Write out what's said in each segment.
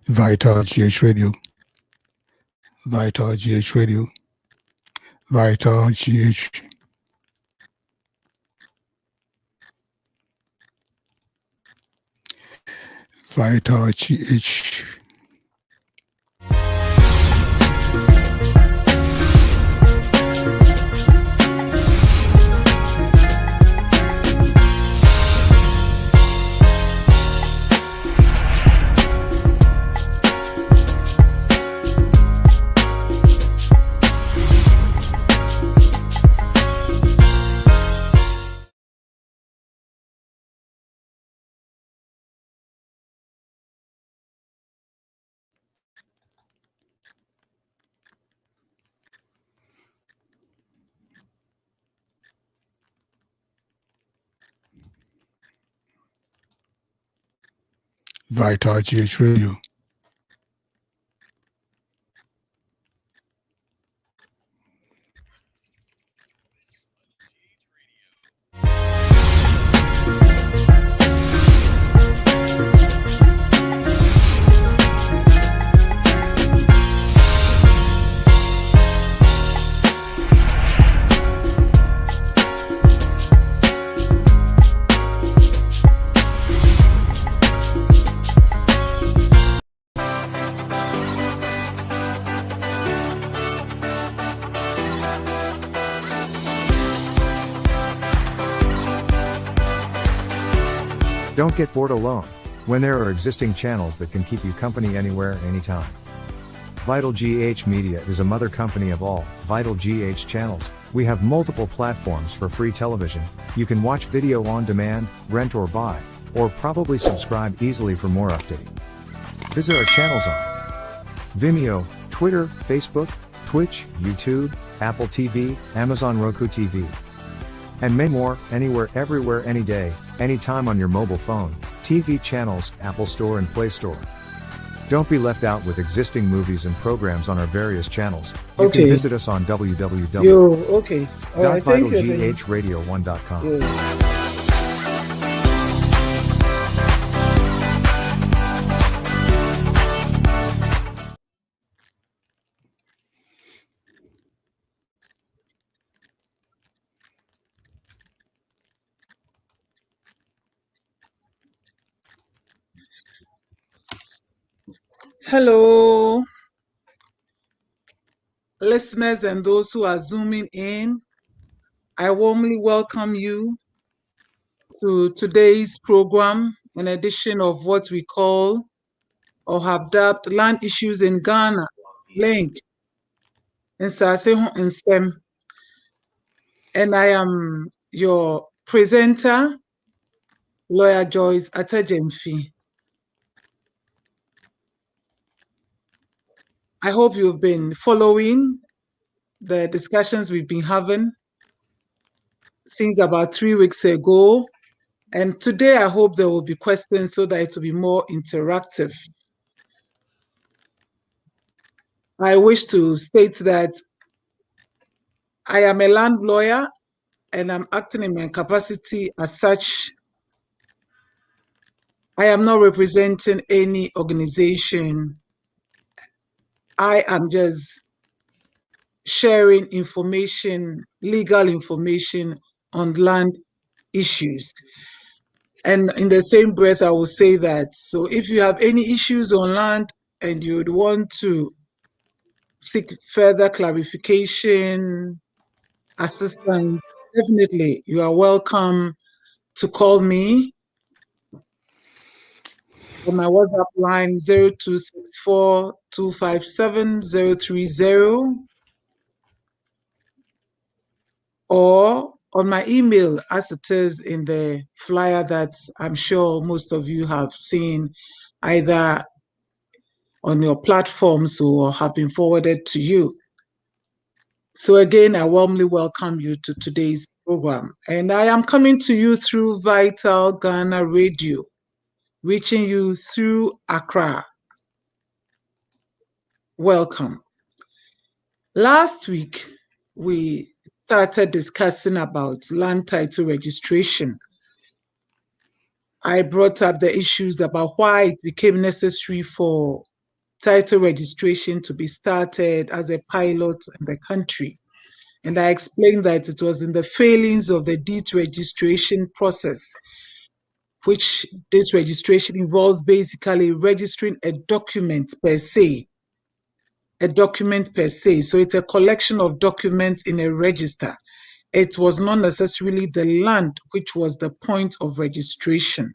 VitalGH Radio, VitalGH Radio, VitalGH. VitalGH. VitalGH Radio. Don't get bored alone, when there are existing channels that can keep you company anywhere, anytime. VitalGH Media is a mother company of all VitalGH channels. We have multiple platforms for free television. You can watch video on demand, rent or buy, or probably subscribe easily for more updating. Visit our channels on Vimeo, Twitter, Facebook, Twitch, YouTube, Apple TV, Amazon Roku TV, and many more, anywhere, everywhere, any day, anytime on your mobile phone, TV channels, Apple Store and Play Store. Don't be left out with existing movies and programs on our various channels. You can visit us on www.vitalghradio1.com. Hello, listeners and those who are zooming in. I warmly welcome you to today's program, an edition of what we call or have dubbed Land Issues in Ghana, link, Nsaase Ho Nsem. And I am your presenter, Lawyer Joyce Atajemfi. I hope you've been following the discussions we've been having since about 3 weeks ago. And today I hope there will be questions so that it will be more interactive. I wish to state that I am a land lawyer and I'm acting in my capacity as such. I am not representing any organization. I am just sharing information, legal information on land issues. And in the same breath, I will say that, so if you have any issues on land and you would want to seek further clarification, assistance, definitely you are welcome to call me on my WhatsApp line 0264 257 030, or on my email as it is in the flyer that I'm sure most of you have seen either on your platforms or have been forwarded to you. So again, I warmly welcome you to today's program. And I am coming to you through Vital Ghana Radio, reaching you through Accra. Welcome. Last week, we started discussing about land title registration. I brought up the issues about why it became necessary for title registration to be started as a pilot in the country. And I explained that it was in the failings of the deed registration process, which this registration involves basically registering a document per se. A document per se. So it's a collection of documents in a register. It was not necessarily the land which was the point of registration.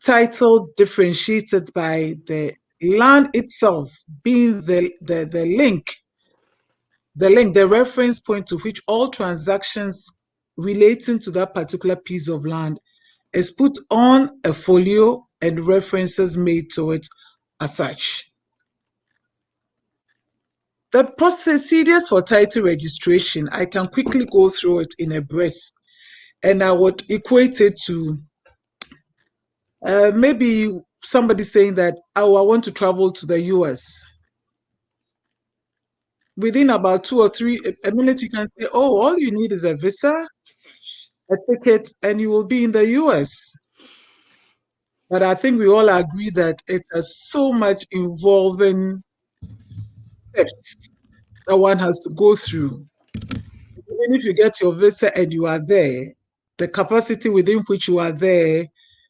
Title differentiated by the land itself being the link, the reference point to which all transactions relating to that particular piece of land is put on a folio and references made to it as such. The procedures for title registration, I can quickly go through it in a breath, and I would equate it to maybe somebody saying that, oh, I want to travel to the US. Within about 2 or 3 minutes, you can say, oh, all you need is a visa, a ticket, and you will be in the US. But I think we all agree that it has so much involving steps that one has to go through. Even if you get your visa and you are there, the capacity within which you are there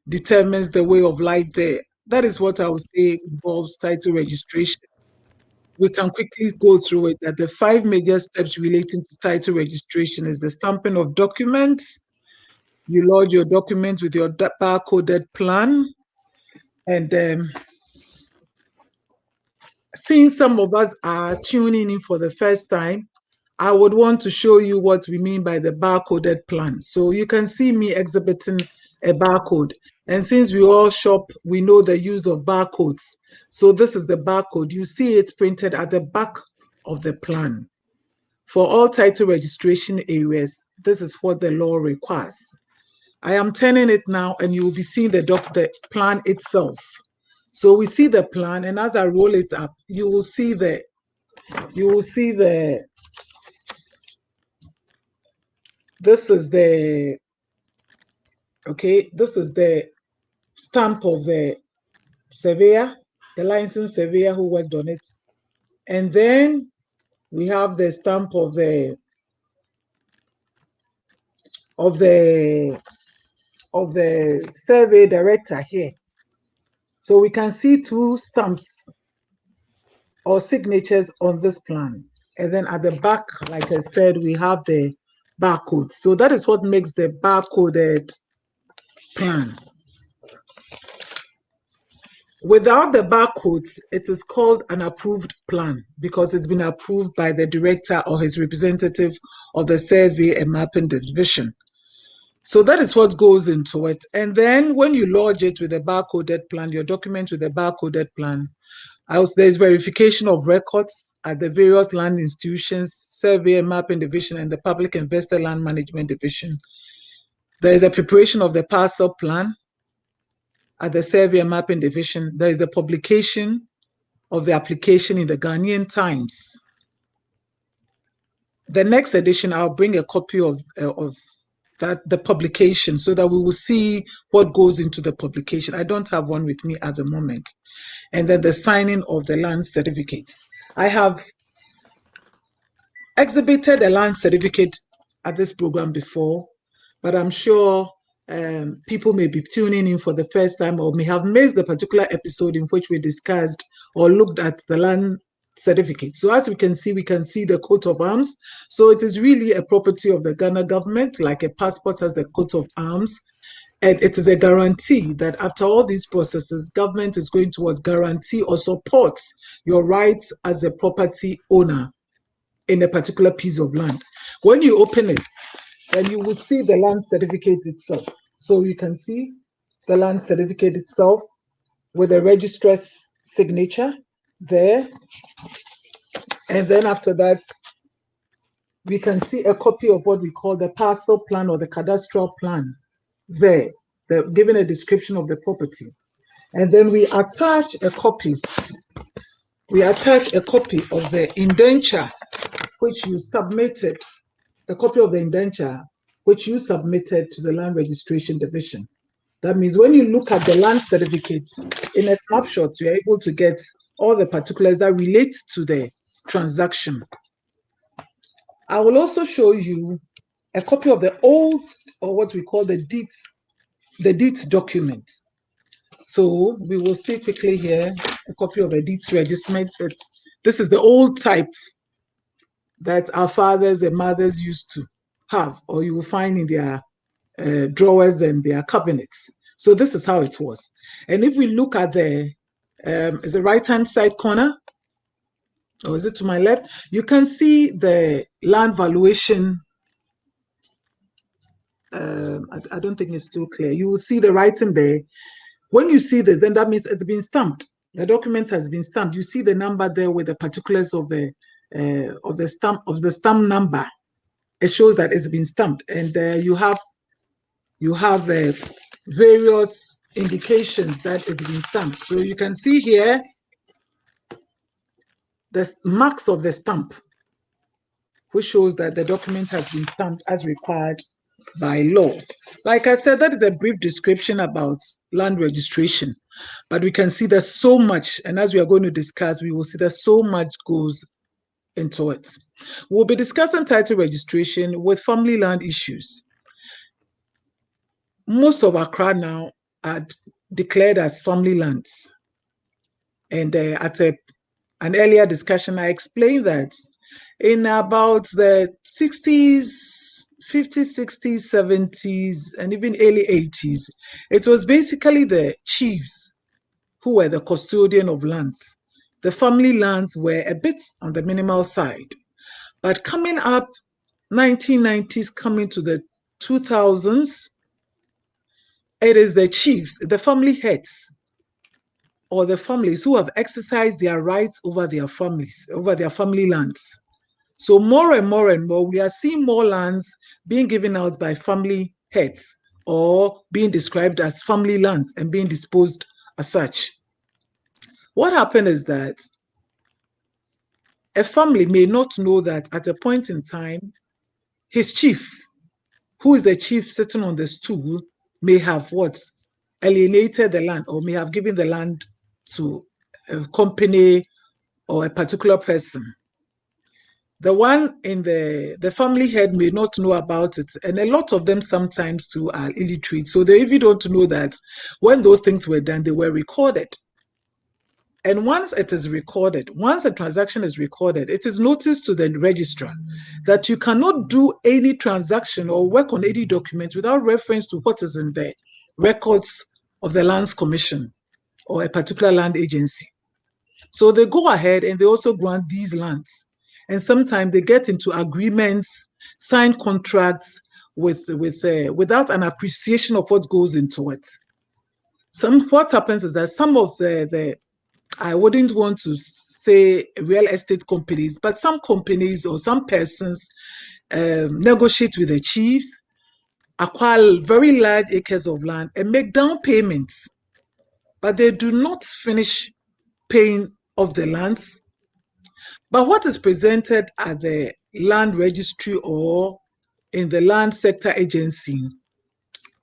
determines the way of life there. That is what I would say involves title registration. We can quickly go through it, that the 5 major steps relating to title registration is the stamping of documents. You lodge your documents with your barcoded plan. And since some of us are tuning in for the first time, I would want to show you what we mean by the barcoded plan. So you can see me exhibiting a barcode. And since we all shop, we know the use of barcodes. So this is the barcode. You see it printed at the back of the plan. For all title registration areas, this is what the law requires. I am turning it now, and you will be seeing the plan itself. So we see the plan, and as I roll it up, you will see the this is the stamp of the surveyor, the licensed surveyor who worked on it. And then we have the stamp of the survey director here. So we can see 2 stamps or signatures on this plan. And then at the back, like I said, we have the barcode. So that is what makes the barcoded plan. Without the barcodes, it is called an approved plan because it's been approved by the director or his representative of the survey and mapping division. So that is what goes into it. And then when you lodge it with a barcoded plan, your document with a barcoded plan, there's verification of records at the various land institutions, survey and mapping division, and the public investor land management division. There is a preparation of the parcel plan at the survey and mapping division. There is the publication of the application in the Ghanaian Times. The next edition, I'll bring a copy of the publication so that we will see what goes into the publication. I don't have one with me at the moment. And then the signing of the land certificates. I have exhibited a land certificate at this program before, but I'm sure people may be tuning in for the first time or may have missed the particular episode in which we discussed or looked at the land certificate. So as we can see the coat of arms. So it is really a property of the Ghana government, like a passport has the coat of arms. And it is a guarantee that after all these processes, government is going to guarantee or support your rights as a property owner in a particular piece of land. When you open it, then you will see the land certificate itself. So you can see the land certificate itself with the registrar's signature there. And then after that, we can see a copy of what we call the parcel plan or the cadastral plan there, giving a description of the property. And then we attach a copy. We attach a copy of the indenture which you submitted, a copy of the indenture which you submitted to the Land Registration Division. That means when you look at the land certificates in a snapshot, you're able to get all the particulars that relate to the transaction. I will also show you a copy of the old, or what we call the deeds document. So we will see quickly here a copy of a deeds register. This is the old type that our fathers and mothers used to have, or you will find in their drawers and their cabinets. So this is how it was. And if we look at is the right-hand side corner, or is it to my left? You can see the land valuation. I don't think it's too clear. You will see the writing there. When you see this, then that means it's been stamped. The document has been stamped. You see the number there with the particulars of the stamp number. It shows that it's been stamped, and you have various indications that it's been stamped. So you can see here the marks of the stamp, which shows that the document has been stamped as required by law. Like I said, that is a brief description about land registration, but we can see there's so much, and as we are going to discuss, we will see that so much goes into it. We'll be discussing title registration with family land issues. Most of Accra now are declared as family lands. And at an earlier discussion, I explained that in about the 60s, 50s, 60s, 70s, and even early 80s, it was basically the chiefs who were the custodian of lands. The family lands were a bit on the minimal side. But coming up, 1990s, coming to the 2000s, it is the chiefs, the family heads, or the families who have exercised their rights over their families, over their family lands. So more and more and more, we are seeing more lands being given out by family heads or being described as family lands and being disposed as such. What happened is that a family may not know that at a point in time, his chief, who is the chief sitting on the stool, may have alienated the land, or may have given the land to a company or a particular person. The one in the family head may not know about it, and a lot of them sometimes too are illiterate, so they even don't know that when those things were done, they were recorded. And once it is recorded, once a transaction is recorded, it is noticed to the registrar that you cannot do any transaction or work on any document without reference to what is in the records of the Lands Commission or a particular land agency. So they go ahead and they also grant these lands. And sometimes they get into agreements, sign contracts without an appreciation of what goes into it. What happens is that some of I wouldn't want to say real estate companies, but some companies or some persons negotiate with the chiefs, acquire very large acres of land and make down payments, but they do not finish paying off the lands. But what is presented at the land registry or in the land sector agency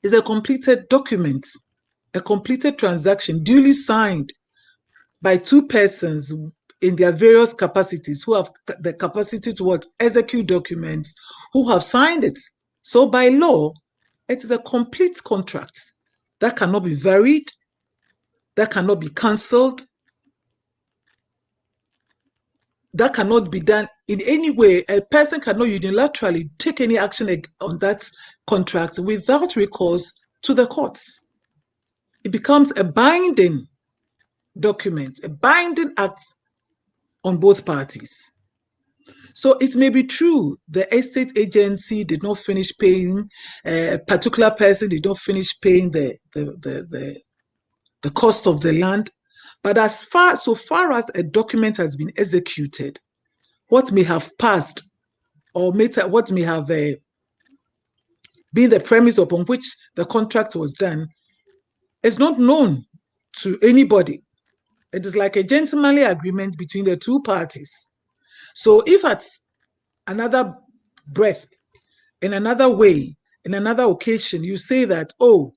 is a completed document, a completed transaction duly signed by two persons in their various capacities who have the capacity to execute documents, who have signed it. So by law, it is a complete contract that cannot be varied, that cannot be cancelled, that cannot be done in any way. A person cannot unilaterally take any action on that contract without recourse to the courts. It becomes a binding document, a binding act on both parties. So it may be true the estate agency did not finish paying, a particular person did not finish paying the cost of the land, but so far as a document has been executed, what may have passed or what may have been the premise upon which the contract was done is not known to anybody. It is like a gentlemanly agreement between the two parties. So if at another breath, in another way, in another occasion, you say that, oh,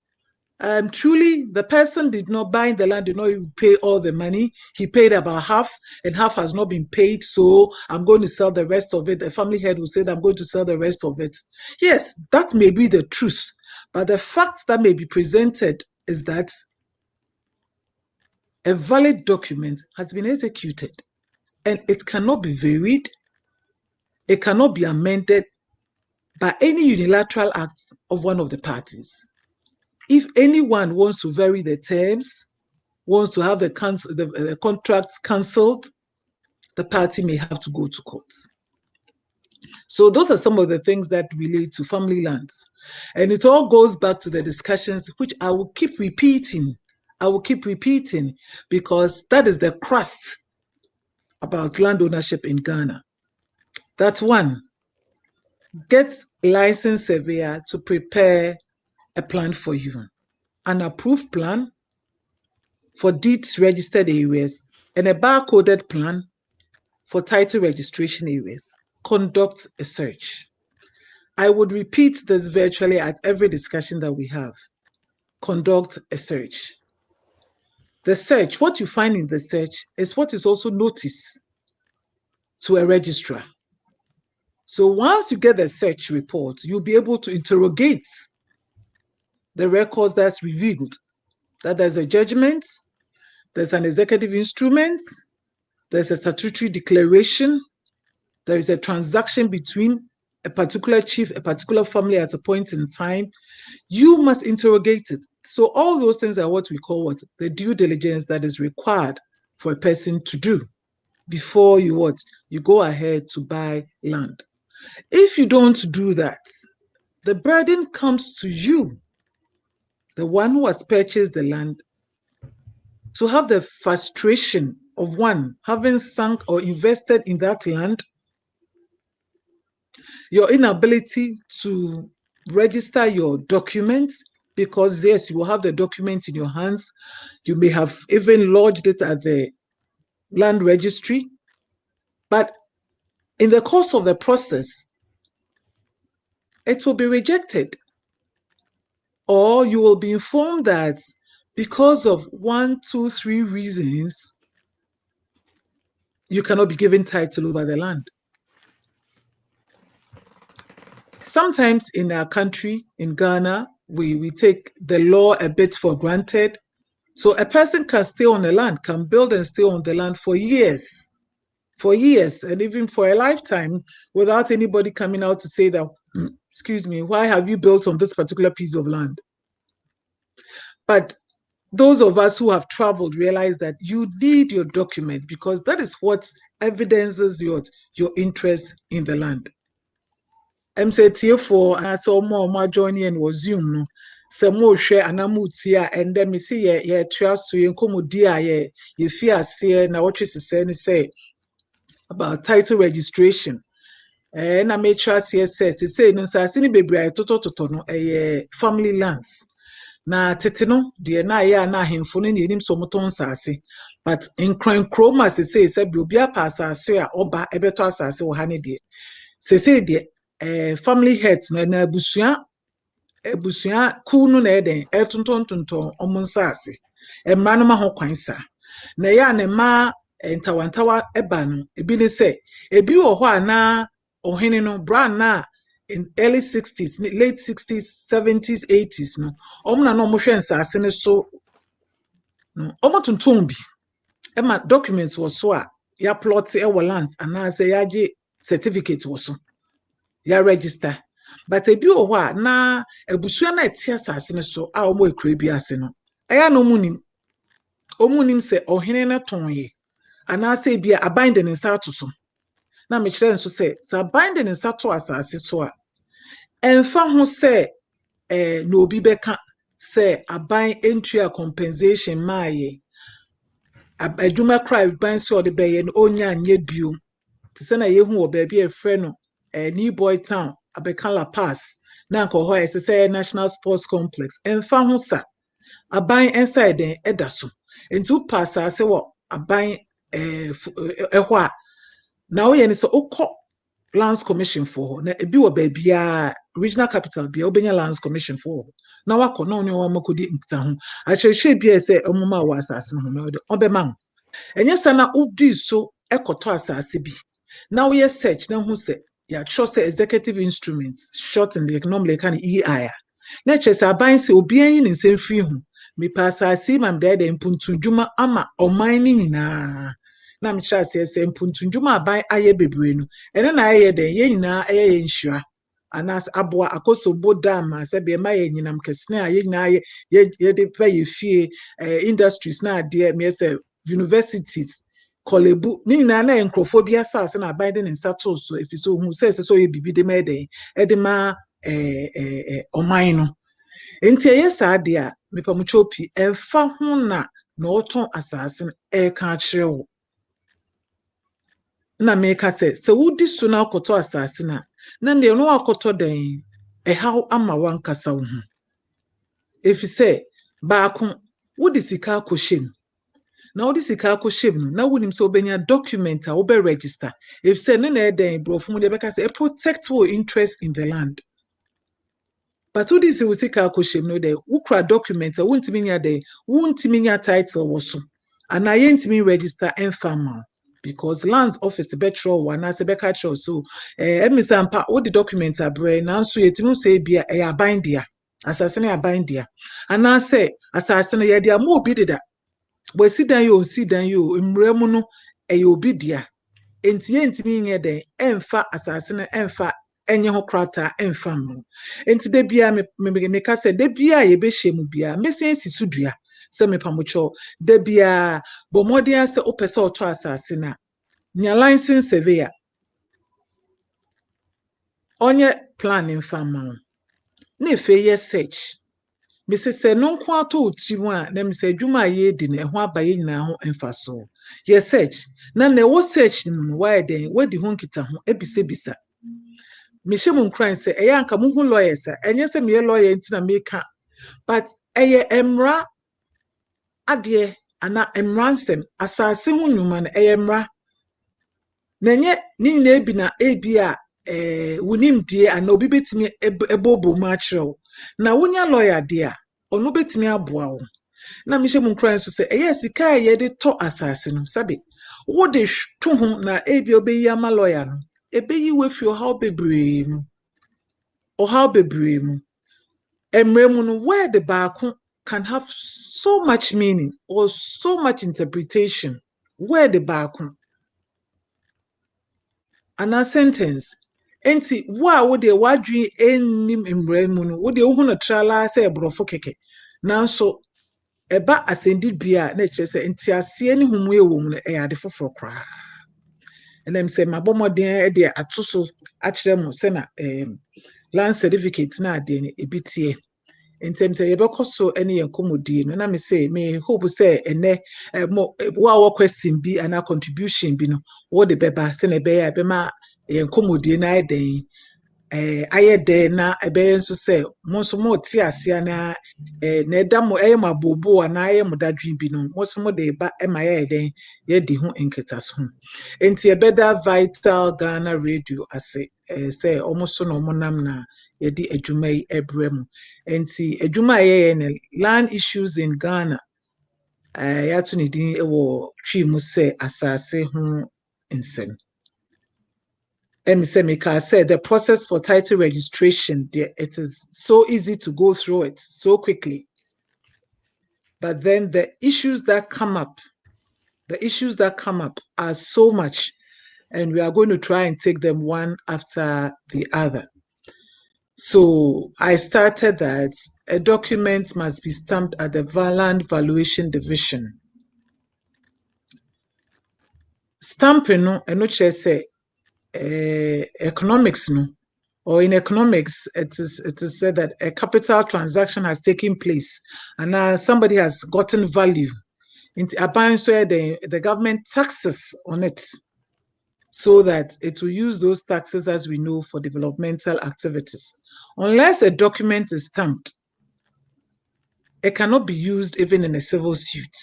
truly the person did not buy the land, did not even pay all the money. He paid about half, and half has not been paid. So I'm going to sell the rest of it. The family head will say that I'm going to sell the rest of it. Yes, that may be the truth, but the facts that may be presented is that a valid document has been executed, and it cannot be varied. It cannot be amended by any unilateral act of one of the parties. If anyone wants to vary the terms, wants to have the contracts cancelled, the party may have to go to court. So those are some of the things that relate to family lands. And it all goes back to the discussions, which I will keep repeating. I will keep repeating because that is the crust about land ownership in Ghana. That's one. Get a licensed surveyor to prepare a plan for you, an approved plan for deeds registered areas, and a barcoded plan for title registration areas. Conduct a search. I would repeat this virtually at every discussion that we have. Conduct a search. The search, what you find in the search is what is also noticed to a registrar. So once you get the search report, you'll be able to interrogate the records that's revealed, that there's a judgment, there's an executive instrument, there's a statutory declaration, there is a transaction between a particular chief, a particular family at a point in time. You must interrogate it. So all those things are what we call what? The due diligence that is required for a person to do before you what? You go ahead to buy land. If you don't do that, the burden comes to you, the one who has purchased the land, to have the frustration of one, having sunk or invested in that land, your inability to register your documents, because yes, you will have the document in your hands. You may have even lodged it at the land registry, but in the course of the process, it will be rejected. Or you will be informed that because of 1, 2, 3 reasons, you cannot be given title over the land. Sometimes in our country, in Ghana, we take the law a bit for granted. So a person can stay on the land, can build and stay on the land for years, and even for a lifetime, without anybody coming out to say that, excuse me, why have you built on this particular piece of land? But those of us who have traveled realize that you need your documents, because that is what evidences your interest in the land. I'm saying for and I saw more joining and was Zoom no. Some more share and amutia and then me see ye trust to you come dear ye fear say na what you say about title registration. And I made trust here says to say no Nsaase ni bebre toto no family lands. Na tete no de na ya na ahemfo no ne nim so moton Nsaase, but in kroma say bi obi apa asase a oba ebeto asase wo ha ne de say de family heads na abusua kunu na eden etonton omo Nsaase emra no ma ho kwan sa na ya ne ma ntawantawa eba no ebi ne say ebi wo ho ana ohene no brand na in early 60s, late 60s, 70s, 80s no omo na no mo hwe Nsaase ne so no omo tonton bi ema documents wo so a ya plot e wo lands ana say ya ge certificate wo so ya register, but ebi o ho a na abusua na etia asase ne so a omo ekura bi ase no eya no omunim se ohene na tonye ana say bi aban de ne nsa to so na me kire nso say sa aban de ne nsa to asase so a emfa ho say no obi beka say aban entry compensation maaye adwuma cry ban so de beye no onya anye bio te se na yehu wo ba bi e frɛ no New Boy Town abeka La Paz na nko ho say National Sports Complex emfa ho sa aban inside den eda so ntu pass ase wo aban ho a na wo ye ne so ukọ Lands Commission for na ebi wo ba bia regional capital bia obenya Lands Commission for na wakɔ na ɔne wɔn akɔdi nkita ho akyerɛkyerɛ bi a sɛ ɔmoma wɔ asase no ho na ɔbɛma ho ɛnyɛ sɛ na wodi so ɛkɔtɔ asase bi na woyɛ search na hu sɛ yɛatwerɛ sɛ executive instruments short in the economic kind of EI na kyerɛ sɛ aban sɛ obiara yi ne nsɛm firi ho mepɛ asase ma mdɛɛdɛ mpuntundwuma ama ɔman no nyinaa na mekyerɛ aseɛ sɛ mpuntundwuma aban ayɛ bebree no ɛno na ayɛ dɛn yɛn nyinaa ɛyɛ yɛn nhyira anaasɛ aboa akɔsɔbo dam sɛ bɛɛ ma yɛ nyinam kɛsene a yɛn nyinaa yɛde pɛ yɛ fie industries na adeɛ meɛ sɛ universities kɔlebu ne nyinaa na nkurɔfoɔ bi asase na aban de ne nsa too so ɛfiri sɛ ohun sɛ ɛsɛ sɛ ɔyɛ biribi de ma ɛdɛn ɛde ma ɔman no nti ɛyɛ saa deɛ a mepamutwo pi ɛmfa ho na ɔtɔn asase no ɛka akyerɛ wo na meka sɛ wodi so na akɔtɔ asase na deɛ no akɔtɔ dɛn ɛhaw ama wankasa wo ho ɛfiri sɛ baako wode sika akɔhyɛ mu na wode sika akɔhyɛ mu no na wonim sɛ wobɛnya document a wobɛ register ɛfiri sɛ ne na ɛdɛn borɔfo mu deɛ bɛka sɛ protect your interest in the land. But who this will see calculation no de wukra document a wuntimi nya de wuntimi nya title woso and I yentimi register en farmer because lands office betro one as a becatro so emisampa what the document abre na so yetimi say bia e aban dia asasene aban dia and I say asasene ye dia mo obi deda we sidan yo mremu no e obi dia enti yentimi nya de emfa asasene emfa enye ho krata enfam no enti de bia me ka se de bia ye be hyemu bia mesin sisudua se me pamocho de bia bomodia se opese oto asase na nya license surveyor onye plan enfam no na efe ye search me se no nko ato otimu a na me se adwuma ye di na ho abaye nyina ho emfaso ye search na wo search no why den wadi ho nkita ho ebisebisa Mishem crying say, Eyanka muhu lawyers, and yes, me a lawyer in Tinameka, but emra adye, ana emransem, assassin woman, emra. Nenye, ni nebina ebia, wunim dear, and no bibit me a bobo matro. Na wunya lawyer dear, or no bit me a bow. Na Mishem crying to say, yes, ika ye de to assassin, sabi. What de to whom na ebio be yama lawyer. Ebe yi we feel how bebree mu or how bebree mu emremu no where the back can have so much meaning or so much interpretation where the back and a sentence enti wa wo de wadwi enim emremu no wo de wo na trala say brofo keke nanso eba asendi bia na kire say enti ase ni humu ewo mu no e ade foforo kra. And them say my bomodin de atoso akyerɛ mo sɛ na land certificate na ade ne ebitie ntem say yebekɔ so ene yenkomodi no na me say me hope say ene mo wa question bi ana contribution bi no wo de beba sɛ na be ya be ma yenkomodi na ade ayɛ na ɛbɛyɛ nso sɛ mo nso mo te ase na ɛda mo ɛyɛ mo abobo na ayɛ mo dadwen bi no mo nso mo de ba ɛma yɛ den yɛ di ho nketaso ho enti ɛbɛda Vital Ghana Radio ase sɛ ɔmo so na ɔmo nam na yɛdi adwuma yi ɛbrɛ mu enti adwuma yɛ ne land issues in Ghana yɛato ne din ɛwɔ twi mu sɛ Nsaase Ho Nsem. Emeka said the process for title registration, it is so easy to go through it so quickly. But then the issues that come up are so much, and we are going to try and take them one after the other. So I started that a document must be stamped at the Land Valuation Division. Stamping, no, and not say economics no, or in economics it is said that a capital transaction has taken place and somebody has gotten value into a so the government taxes on it so that it will use those taxes, as we know, for developmental activities. Unless a document is stamped, it cannot be used even in a civil suit.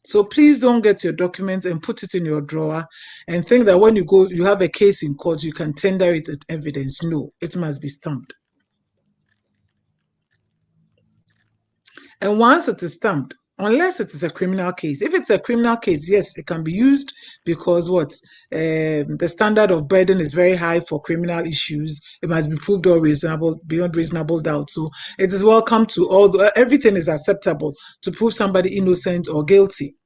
So please don't get your documents and put it in your drawer and think that when you go, you have a case in court, you can tender it as evidence. No, it must be stamped. And once it is stamped, unless it is a criminal case, if it's a criminal case, yes, it can be used because the standard of burden is very high for criminal issues. It must be proved or reasonable, beyond reasonable doubt. So it is welcome to everything is acceptable to prove somebody innocent or guilty.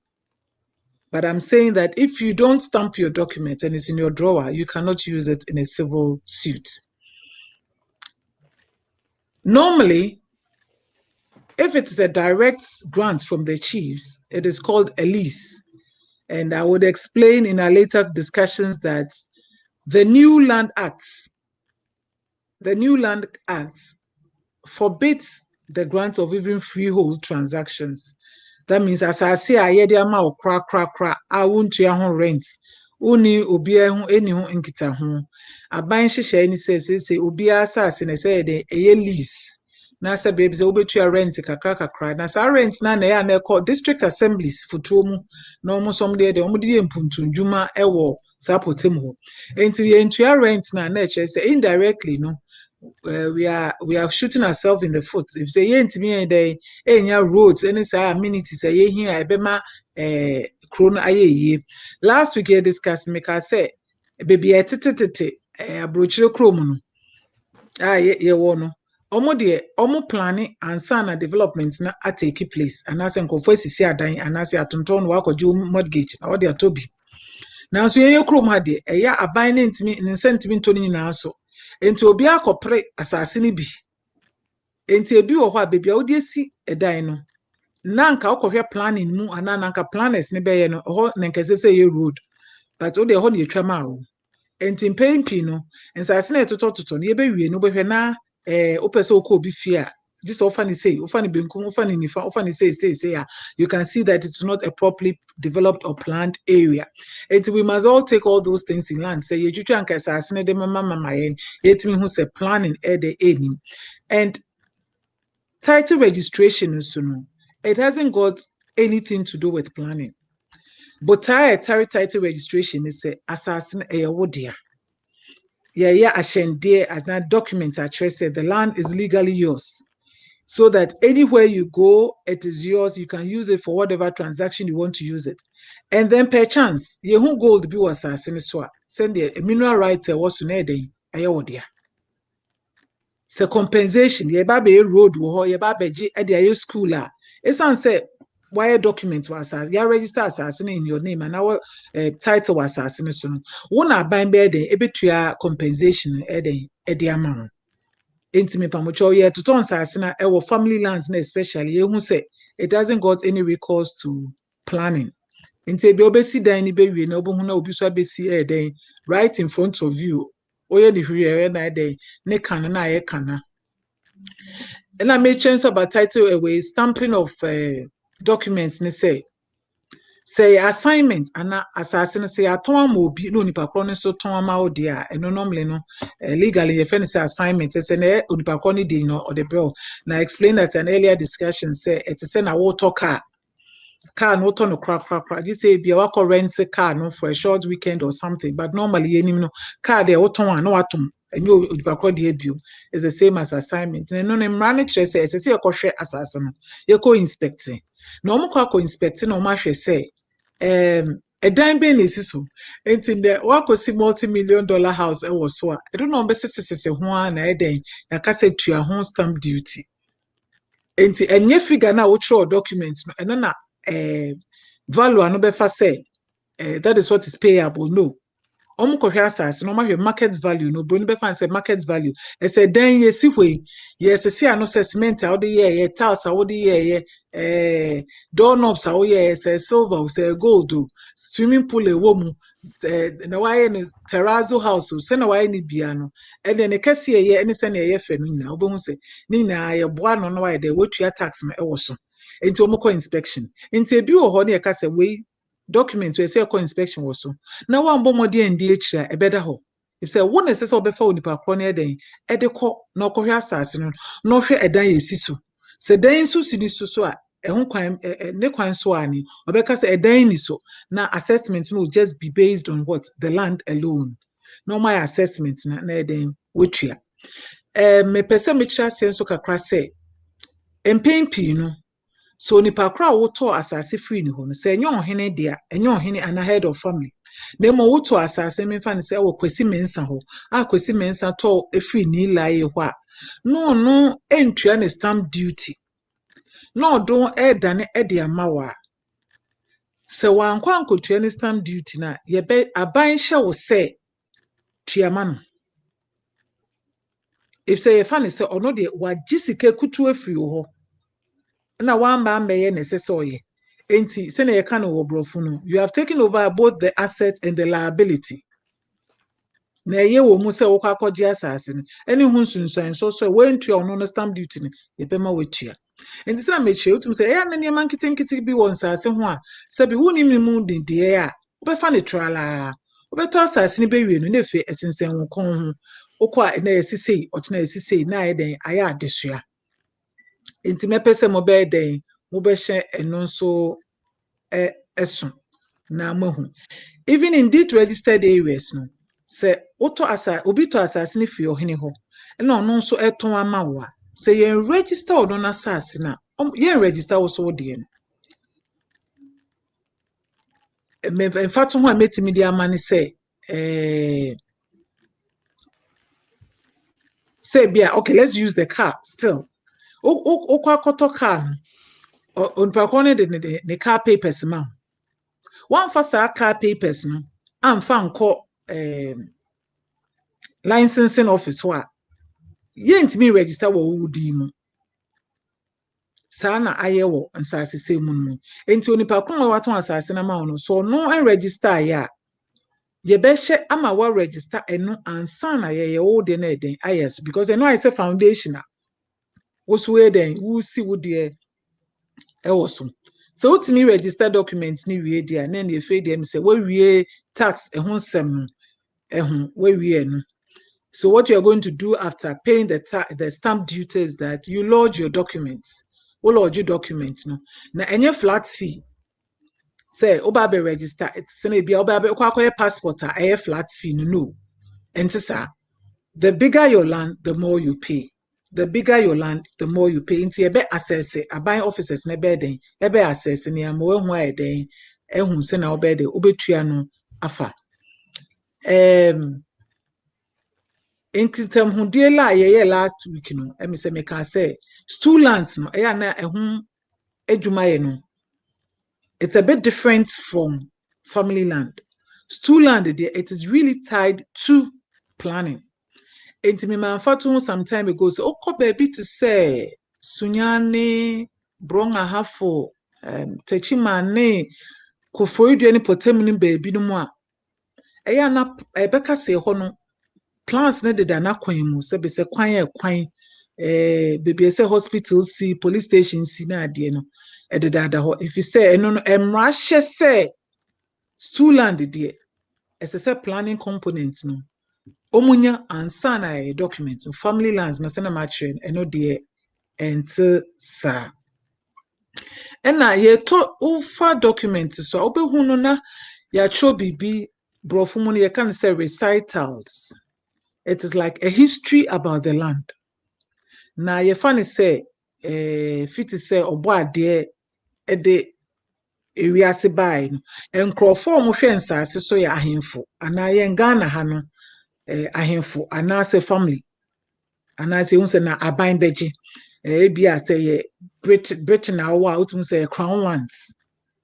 But I'm saying that if you don't stamp your document and it's in your drawer, you cannot use it in a civil suit. Normally, if it's a direct grant from the chiefs, it is called a lease. And I would explain in our later discussions that the new Land Act forbids the grant of even freehold transactions. That means as I say, I hear the amount I won't to rent. Uni ubia ho eni ho nkita ho. Aban hyehyɛ ni say ubia asase na say de lease. Na say baby say obetua rent kakra. Na sa rent na ya na call district assemblies futuo mu. Na omo som de omo de mpuntunjuma ewo sa potem ho. Enti ye ntua rent na kyerɛ say indirectly no we are shooting ourselves in the foot. If say yentimi dey enya roads any say amenities say here ebema krona ayeye. Last week I discussed make I say baby etetete abrochire krom no ye wo no omo planning ansa na development na take place and as nkofo asisi adan and as atonton no akɔgye mortgage na odi atobi na so ye krom ha de eya aban ne ntimi nsentimi ntoni nyina so enti obi akɔpre asase ne bi enti ebi wo hɔ a baby a odi esi edan no na nka okɔhwɛ planning mu ana nka planners ne bɛyɛ no ho na nka sese ye road but odi ho na yetwa ma wo enti mpempi no nsase na etotototo ne yebewie no bɛhwɛ na opese okɔ obi fie a this often say often benkum often nifa often say you can see that it's not a properly developed or planned area. And we must all take all those things in land. Say you anka asase ne de mama yen yetimi hu say planning the enim. And title registration it hasn't got anything to do with planning. But title registration is say asase e wodia. Yeah, ashende as that document address said the land is legally yours. So that anywhere you go, it is yours. You can use it for whatever transaction you want to use it. And then per chance, you who gold be was send a mineral rights was nede ayawodia. So compensation, ye babe road wo ye babe ji e school a. Esan say wire documents was ya register assassin in your name and our title was assassin so. Wona ban be den ebetua compensation e amount. Intime pamocho ye to turn sasina our family lands especially you say it doesn't got any recourse to planning. Inte be obesi dan ni be wie na obo hu na obi so abesi den right in front of you. Oye ni hwe na den ne kan na ye kana. And I made change about title away stamping of documents ne say assignment and assassin say aton ma obi no nipa kro ne so ton ma wo dia eno normally no legally you finish assignment say na nipa kro ne dey no or the bill na explain that an earlier discussion say it say na wo to car no to no cra you say be wa rent car no for a short weekend or something but normally yenim no car dey wo ton no atom enyo nipa kro dey bio is the same as assignment no ne mra say say you hwe assassin no you go inspect no mo kwa inspect no ma hwe say a dime bin is so. And in the wakosi multi-million-dollar house was so. I don't know say one I then I can say to your home stamp duty. And your figure now which show documents and then value and say that is what is payable. No. Asase no ma market value no bro be fan say market value e say dan ye si hwe yes see ano cement how the ye tiles how the ye doorknobs how ye say silver say gold swimming pool e wo mu na why no terrazzo house say na why ni bia no e de ne kase ye any say na ye fe no nyina obo hu say ni na ye boa no why de wotua tax ma e wo so enti omukọ inspection enti ebi wo ho na ye ka say we document we say a inspection was so. Now one bomodi and DH a better ho. If say one is so before nipa kro den e de kɔ na ɔkɔhwɛ asase no na ɔhwɛ ɛdan yesi so. Sɛ dan so si ni so a ɛho kwan ne kwan so ani ɔbɛka sɛ ɛdan ni so na assessment no will just be based on what the land alone. No my assessment na ɛdan wotua. Me pese me kyerɛ sɛ so kakra sɛ mpempi no So nipa kra woto asase free ni ho no se enyo ohene dia enyo ohene ana head of family na mo woto asase me fa ne se wo kwesi mensa ho kwesi mensa to free ni lai ho a no entua ne stamp duty no do dane de amawa se wankwa ankotua ne stamp duty na ye be aban hye wo se tuama no if say ye fa ne se ono de wagisike kutu afiri ho na wamba mbeye necessary enti se na ye ka no wo brofo no you have taken over both the assets and the liability na ye wo mu se wo kwakoje asase no eni hu sunsuan so wentua ono no stamp duty no ye bema wetua enti se na meche utum se ya na niam nkitinkiti bi won sase ho a se bi woni mu dindie a wo be fa ne trala wo be to asase ni be wie no na fe esensen wo kon ho okwa na yesisei ochina yesisei na ye den aya adesua enti mepese mo be den mo be hye eno nso eso na mahu even in these registered areas no se oto asa obi to asase ni fi ohene ho na ono nso eton ama wo a se ye register odo na asase na ye register wo so de no in fact ho a metimi di ama ne se say bia okay let's use the car still okwa koto car no on pakone the car papers ma one fasa car papers no amfa nko licensing office ho a yentimi register wo wudi mu sana aye wo Nsaase semu mu enti onipa kon wa waton asase na ma no so no en register ya ye be hye ama wa register eno ansa na ye wo de na eden ayes because eno I say foundation wo so eden wo si wo de wo so so ultimi register documents ni wie dia na na efe dem say we wie tax ho nsem we wie no. So what you are going to do after paying the stamp duty is that you lodge your documents. We lodge your documents no. Na any flat fee. Say oba be register it's say be oba be kwa passport a flat fee no. And sir, the bigger your land, the more you pay. The bigger your land, the more you pay. Inti ebe assess it. Buying officers na be den. Ebe assess ni am we hu a den. Ehun se na obe de obetua no afa. Intitem hundie la ye last week no emi se me can say stool lands no eya na ehun adwumaye no it's a bit different from family land. Stool land there it is really tied to planning. Intimi manfa to some time ago so okọ baby to say Sunyane Bronga Hafo Techimane Koforidua ni potemini baby no mu a eya na ebeka se ho no plans ne de na kwan mu se be se kwan baby say hospital si police station si na ade no de da ho if you say eno no emra hye say stool land de ese planning component no omunya ansa na documents family lands na se na match eno de ent sa ena ye to ufa documents so obehu no na ya cho bibi brofo mu no ye kan say recitals. It is like a history about the land. Na ye funny say fit say obo ade e de ewiase bai no enkrofo mo hwe Nsaase so ya ahemfo ana ye Ghana ha no ahemfo ana say family ana say unse na aban beji bia say ye Britain awa utum say crown lands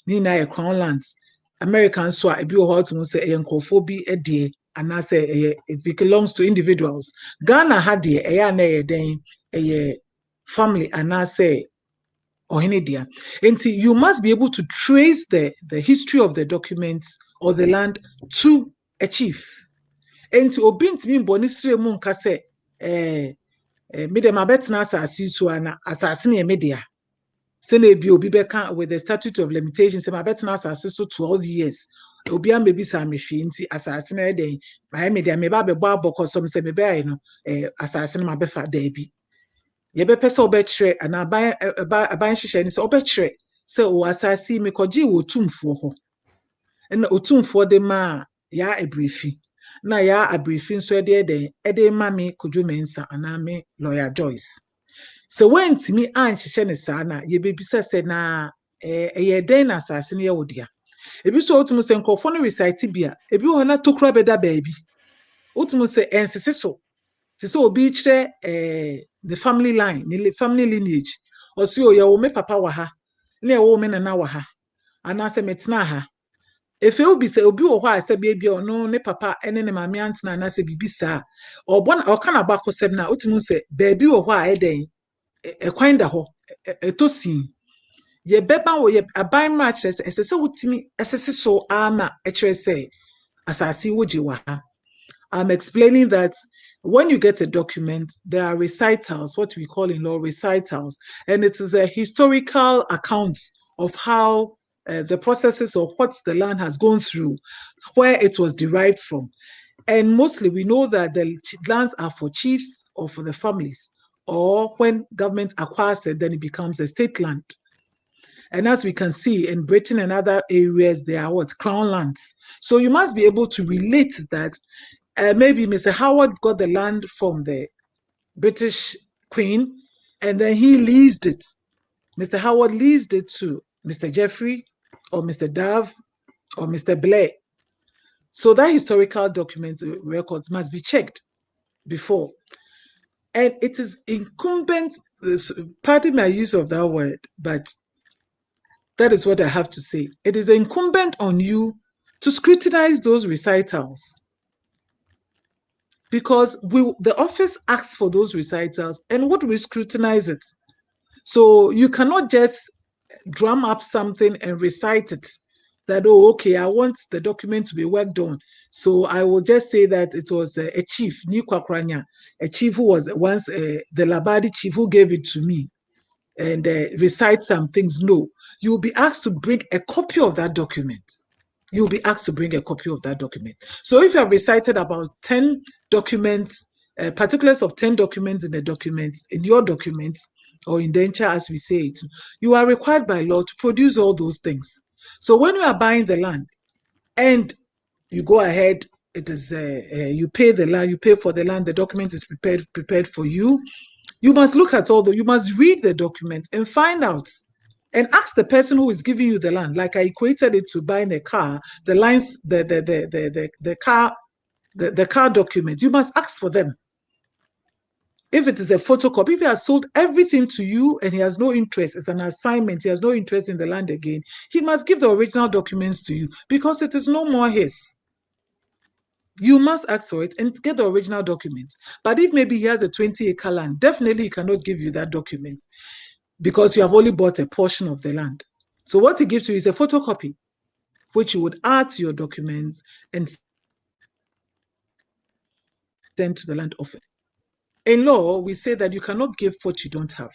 ni na ye crown lands Americans so e bi o utum say enkrofo bi de and I say it belongs to individuals. Ghana had the na den family and I say ohinidia. And you must be able to trace the history of the documents or the land to a chief. And to obint me bonisre mun ka say me dem abetna asase so ana asase na media. Sene bi obi beka with the statute of limitations say abetna asase so 12 years. Obi am bebi sa mehwe nti asase na den my media me ba bebo abokosom se me be no asase na mabefa da bi ye be pese obekire ana aban hihye ni se obekire se o asase me koji wo tumfo ho na otumfo de ma ya abrifi na ya abrifi nso de den ma me Kojo Mensa ana me lawyer Joyce So when to me anhyehyɛ ne saa na yɛbɛbisa sɛ na ɛyɛ dɛn na asase no yɛ wo dea. Ebi so wotum sɛ nkurɔfoɔ no recite bi a ebi wɔ hɔ na tokura bɛda baabi. Wotum sɛ ɛnsese so. Te sɛ obi kyerɛ the family line, ne family lineage. Ɔsi o yɛwɔ me papa wɔ ha, na yɛwɔ me nana wɔ ha, anaasɛ metena ha. Efe obi sɛ obi wɔ hɔ a sɛ bia ɔno ne papa ne ne maame antena anaasɛ biribi saa. Ɔbɔ ɔka na bakɔsɛm na wotum sɛ baabi wɔ hɔ a ɛdɛn ɛkwan da hɔ ɛtɔ yɛbɛba wɔ yɛ aban ma kyerɛ sɛ ɛsɛ sɛ wotumi ɛsese so ama ɛkyerɛ sɛ asase wogye wɔ ha. I'm explaining that when you get a document, there are recitals, what we call in law recitals, and it is a historical account of how the processes of what the land has gone through, where it was derived from. And mostly we know that the lands are for chiefs or for the families, or when government acquires it, then it becomes a state land. And as we can see in Britain and other areas, they are what? Crown lands. So you must be able to relate that maybe Mr. Howard got the land from the British Queen and then he leased it. Mr. Howard leased it to Mr. Jeffrey or Mr. Dove or Mr. Blair. So that historical document records must be checked before. And it is incumbent, pardon my use of that word, but that is what I have to say. It is incumbent on you to scrutinize those recitals, because the office asks for those recitals and would we scrutinize it? So you cannot just drum up something and recite it that, oh, okay, I want the document to be worked on. So I will just say that it was a chief, Nikwa Kranya, a chief who was once the Labadi chief who gave it to me, and recite some things. No, you will be asked to bring a copy of that document. You'll be asked to bring a copy of that document. So if you have recited about 10 documents, particulars of 10 documents in the document, in your documents, or indenture as we say it, you are required by law to produce all those things. So when you are buying the land and you go ahead, it is you pay the land, you pay for the land, the document is prepared for you. You must look at you must read the document and find out and ask the person who is giving you the land. Like I equated it to buying a car, the lines, the car document. You must ask for them. If it is a photocopy, if he has sold everything to you and he has no interest, it's an assignment, he has no interest in the land again, he must give the original documents to you because it is no more his. You must ask for it and get the original document. But if maybe he has a 20-acre land, definitely he cannot give you that document because you have only bought a portion of the land. So what he gives you is a photocopy, which you would add to your documents and send to the land office. In law, we say that you cannot give what you don't have.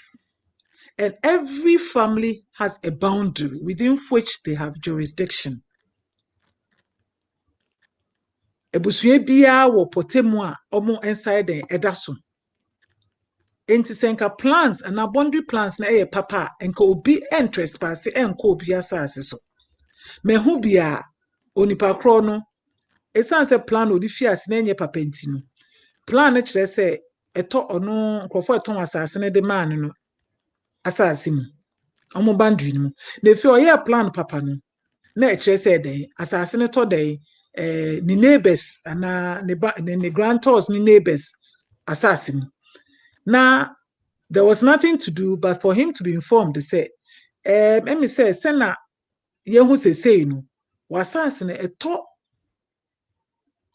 And every family has a boundary within which they have jurisdiction. Ebusue biya wo potemu a omo inside the edaso. Enti senka plans and boundary plans na papa enka obi trespass enka obi asase so. Mehu bia onipa kro no esan se plan odi fiase na enye papa enti no. Plan na kire se eto ono nkrofo eton asase ne de man no asase mu. Omo boundary mu. Na fi oye plan papa no na kire se den asase ne to den ni neighbors ana ne grantors ni neighbors asase mu. Now, there was nothing to do but for him to be informed to say, me say, Sena, yehu say no, wasas ne eto,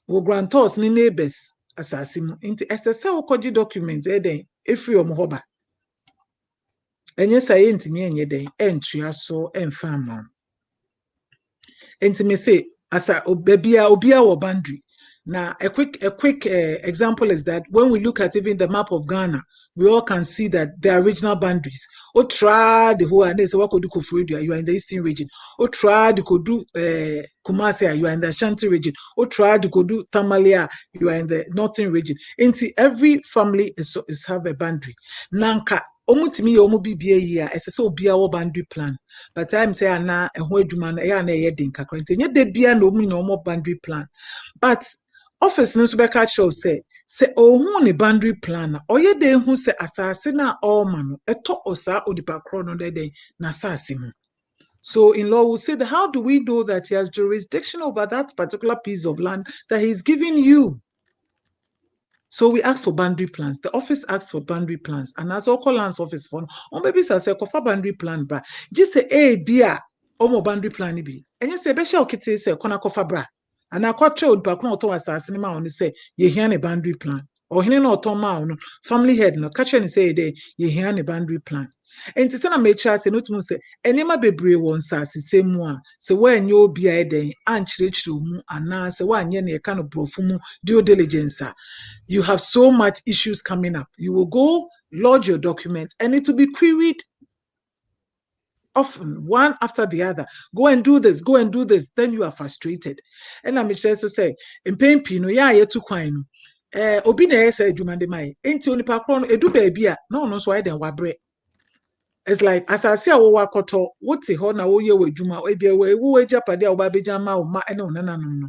wo grantors ni neighbors asase mu. Inti esese wokoji documents den efri omohoba. Enye saye intimi enye den entua so emfa ma. Inti me say asa obia wo boundary. Now, a quick example is that when we look at even the map of Ghana, we all can see that the original boundaries. O try the whole and they say what could do Kofridia, you are in the eastern region. O try to do Kumasi, you are in the Ashanti region. O try to do Tamalia, you are in the northern region. Into every family is have a boundary. Nanka omutimi omu bibie here ese se obia wo boundary plan, but I'm say na ehho aduma na ya na ye den kakra nti nye de bia na omu na omo boundary plan, but office no so be catch show say se ohun ne boundary plan oye de hu se asase na all man eto osa odipa kro no de na asase mu. So in law will say that how do we know that he has jurisdiction over that particular piece of land that he's giving you? So we ask for boundary plans. The office asks for boundary plans. And as all lands office for on baby say kofa boundary plan bra. Just say a bia omo boundary plan bi. And you say be shall kiti say kona kofa bra. And I quite told back no to asase ma on say ye hear a boundary plan. Or hine no to ma on family head no catch and say de ye hear a boundary plan. And to send a mature say no to say enema bebre won sase say mu a say when you be a den anchirechiro mu ana say wan ye na kind of brofu mu due diligence. You have so much issues coming up. You will go lodge your document and it will be queried often, one after the other. Go and do this, go and do this. Then you are frustrated. And I'm just to say, in pain pino, yeah, to quine. Obi na say jumande mai. Enti onipa kron edu baby a no so then wabre. It's like as I say wo wakoto, wote ho na wo ye wadwuma, ebia wo japade a wo ba beja ma wo ma ene no.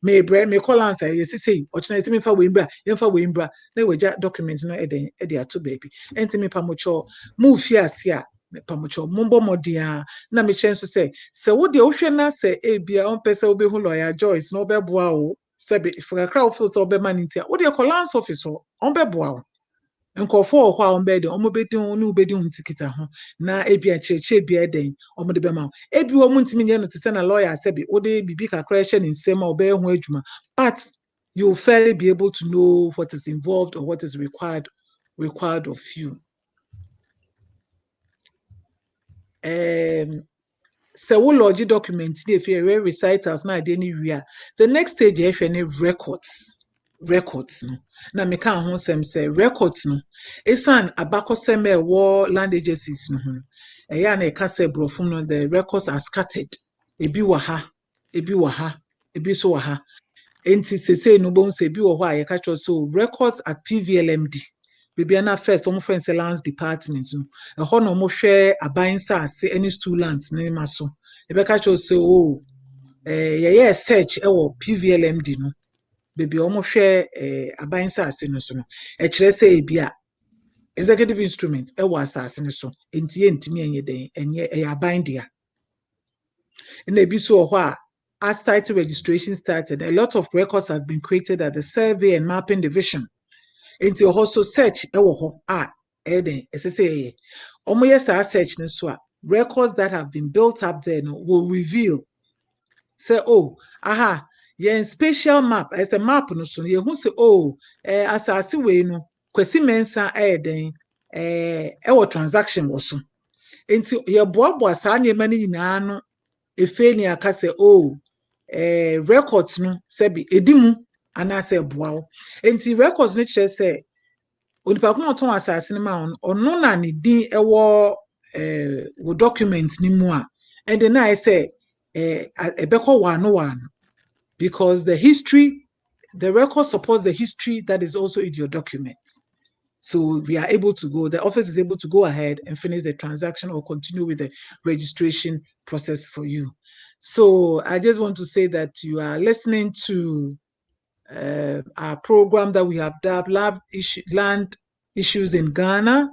Me bre me call answer yes say ochina esi me fa we mbra ye fa we mbra na weja document no e dey ato baby enti me pamocho mu fi ase a me pamocho mombo modia na me chen so say wo de ohwe na say e bia on pese obi hu lawyer Joyce no be boa o say be for crowd feel so be manintia wo de call answer office on be boa o nkofo ho a on be de omo be din no be din tikita ho na ebia cheche bia den omo de be ma ebi wo muntimi nye no te say na lawyer say be wo de bibi kakra hye nsem a obe ho adwuma but you'll fairly be able to know what is involved or what is required of you. So we lodge document if you're recitals na the next stage if any records no na me kan ho sem say records no esan abakosem e war land agencies no ho eya na e ka say brofum no the records are scattered ebi wa ha ebi so wa ha enti sese no bon se bi wo ho a ye ka cho so records at PVLMD baby na first omo friends lands department no e ho no mo hwe aban Nsaase any stool lands ne ma so e be ka cho so ye search e wo PVLMD no baby omo hwe aban Nsaase no so no e kire say bi a executive instrument e wo asase no so enti ye ntimi enye den enye e aban dia na ebi so ho a as title registration started, a lot of records have been created at the Survey and Mapping Division. Into also search, SSA. Search records that have been built up there will reveal. Say, yeah, spatial map as a map no so ye hu say asase we no kwesi mensa transaction wo so. Into ye boabo saa nyema ni nyina no efeni aka say records no sebi edimu anase boawo enti records no kire say onipa ko oton asase no ma ono na ne din ewo wo document ni mu a and then I say ebeko wano because the record supports the history that is also in your documents. So we are able to go, the office is able to go ahead and finish the transaction or continue with the registration process for you. So I just want to say that you are listening to our program that we have dubbed Land Issues in Ghana,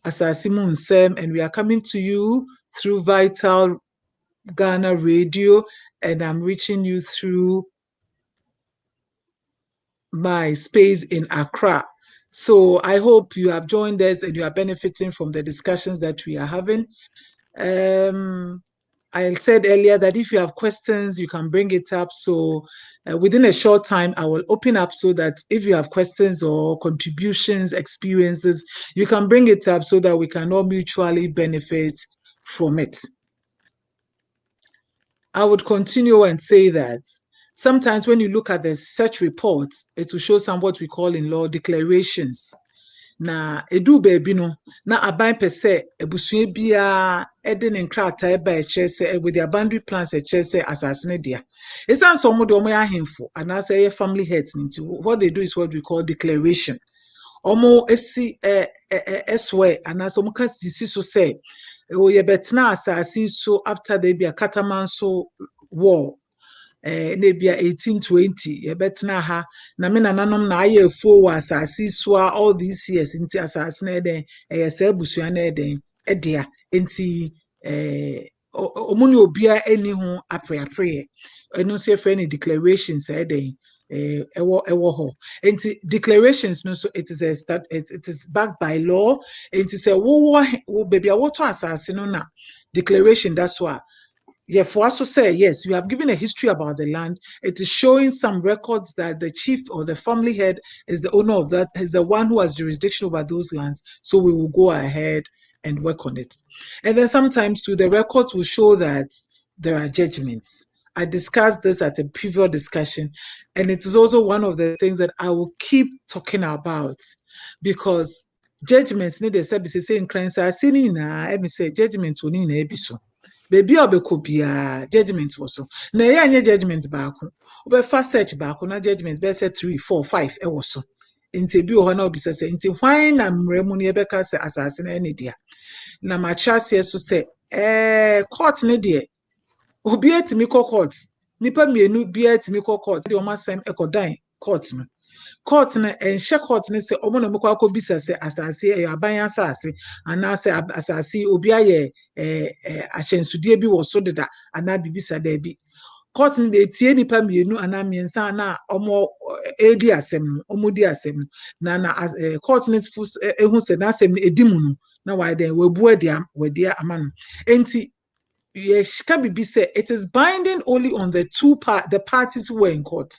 Nsaase Ho Nsem, and we are coming to you through Vital Ghana Radio, and I'm reaching you through my space in Accra. So I hope you have joined us and you are benefiting from the discussions that we are having. I said earlier that if you have questions, you can bring it up. So within a short time, I will open up so that if you have questions or contributions, experiences, you can bring it up so that we can all mutually benefit from it. I would continue and say that sometimes when you look at the search reports, it will show some what we call in law declarations. Na edu baby no na aban pese ebusue bia ede ne nkrata eba eche with their boundary plans eche asase ne dia. Esan so mo de omo ahemfo and as a family heads into what they do is what we call declaration. Omo esi eswe and as omo ka disi so say o ye betna asase so after they be a Kataman so war nebia 1820 yebetna ha na me nananom na aye fo wa asase so all these years nti asase na eden sa abusua na eden edea nti omuni obia eni ho apreapre eno so efre ni declarations eden ewo ho nti declarations no so it is backed by law nti say wo baby a woto asase no na declaration that's why. Yeah, for us to say, yes, you have given a history about the land. It is showing some records that the chief or the family head is the owner of that, is the one who has jurisdiction over those lands. So we will go ahead and work on it. And then sometimes too, the records will show that there are judgments. I discussed this at a previous discussion, and it is also one of the things that I will keep talking about because judgments need a service in crimes. I see let me say judgments will need a so. Baby obeko bia judgment was so na ya anye judgment baako obefa search baako na judgment be say 3 4 5 e was so nti bi o na obi say nti hwan na mremu ne beka say asase na ene dia na ma chase so say court ne de obi atimi court nipa mienu bi atimi court de o masem ekodan court no court na enhye court ne se omo na mekọ akobisa se asase aban asase ana se asase obi aye ahyensudie bi wo so deda ana bibisa da bi court ne de tie nipa mienu ana miensa na omo edi asem omo di asem na court ne ehu se na asem edimu no na why then webu adi ama no enti yes ka bibi say it is binding only on the the parties who were in court.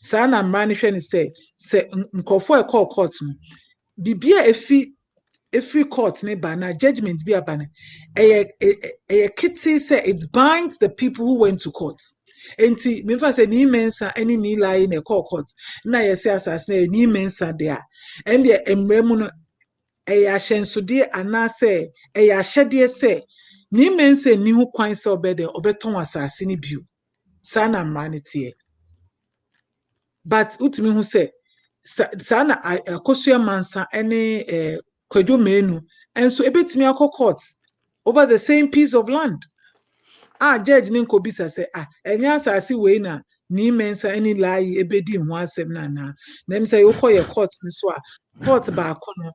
Sana mmara hwe ne se nkofo e call court no bibia efi court ne ba na judgment bi aba na kitty say it binds the people who went to court. Enti me fa say ni mensa ani ni lie na call court na yes asas na ni mensa de a and the emremu no ahyensode ana say ahyede say ni mensa ni ho kwan say obede obeton asase ni biu. Sana mmara ne tie. But utimi hu say sana akosua mansa ene kwadwo menu enso ebetimi akọ court over the same piece of land. Judge ne nkobisa say enya asase we na ni mensa ene lai ebedi ho asem na dem say ukoye court ni so court ba akono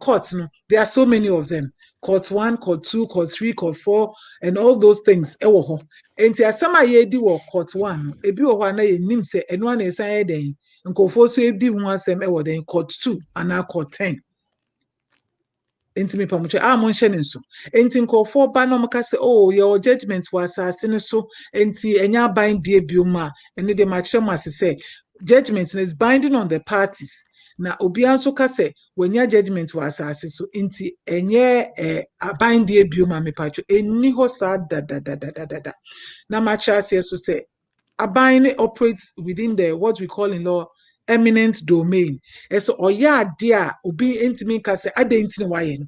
courts no there are so many of them. Court 1, court 2, court 3, court 4 and all those things ewo ho. Enti asama ye di wo court 1 ebi wo ho na ye nim se eno na esan ye den nkofo so edi ho asem ewo den court 2 and court 10. Enti me pamuche mo nhye ne nso enti nkofo ba no mka se your judgment was asase so enti enya bind die bioma ene de ma kire ma se judgment is binding on the parties. Na obi anso ka se wanya judgment was asase so enti enye abindie bioma me pacho eni ho sa da na ma kire ase so say abind operates within the what we call in law eminent domain. So oya ade a obi entimi ka se ade ntini waye no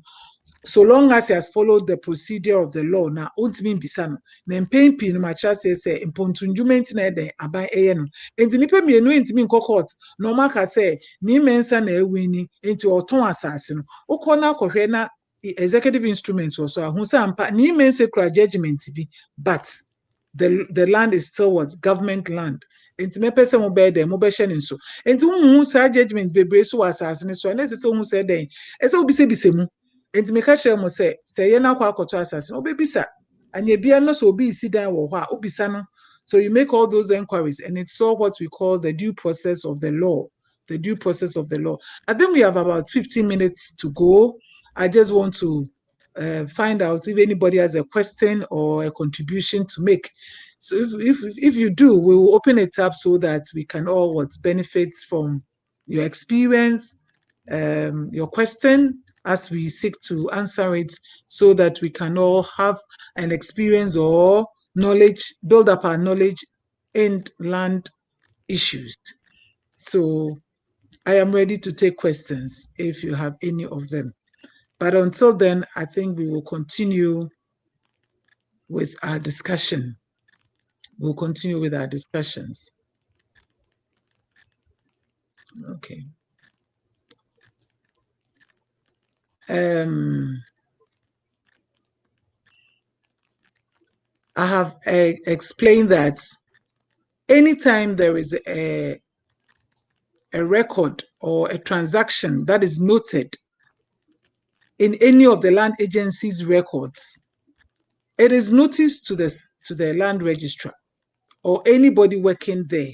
so long as he has followed the procedure of the law na ontimi bisa no na mpempi no ma kire say impontunjumenti na eden aban eye no enti nipa mienu entimi nko court no maka say ni mensa na ewini enti oton asase no ukona akohwe na executive instruments also ahun say ampa ni mensa kra judgment bi but the land is still what government land. Enti me pese mo be there mo be hye nso enti hu sa judgments bebre so asase ne so na se hu say den ese obi se bisemu enti me ka kire mo say ye na kwa akoto asase obi bisa anya bia no so obi si dan wo ho a obisa no so you make all those inquiries and it's all what we call the due process of the law. The due process of the law. I think we have about 15 minutes to go. I just want to find out if anybody has a question or a contribution to make. So if you do, we will open it up so that we can all benefit from your experience, your question, as we seek to answer it, so that we can all have an experience or knowledge, build up our knowledge in land issues. So I am ready to take questions if you have any of them. But until then, I think we will continue with our discussion. We'll continue with our discussions. Okay. I have explained that anytime there is a record or a transaction that is noted in any of the land agency's records, it is noticed to the land registrar or anybody working there.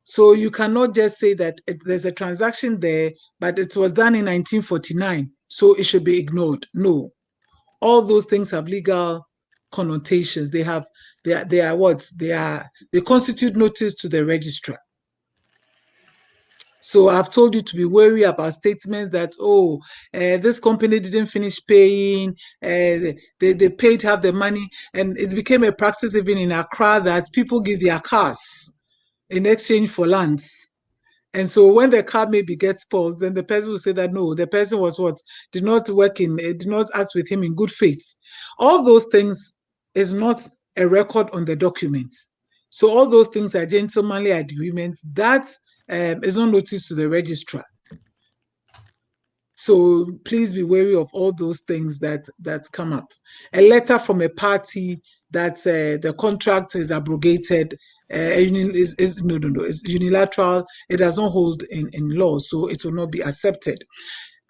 So you cannot just say that there's a transaction there, but it was done in 1949, so it should be ignored. No, all those things have legal connotations. They constitute notice to the registrar. So I've told you to be wary about statements that, this company didn't finish paying, they paid half the money, and it became a practice even in Accra that people give their cars in exchange for lands. And so when the car maybe gets paused, then the person will say that no, the person did not act with him in good faith. All those things is not a record on the document. So all those things are gentlemanly agreements. That is not noticed to the registrar. So please be wary of all those things that come up. A letter from a party that the contract is abrogated it's unilateral. It does not hold in law, so it will not be accepted.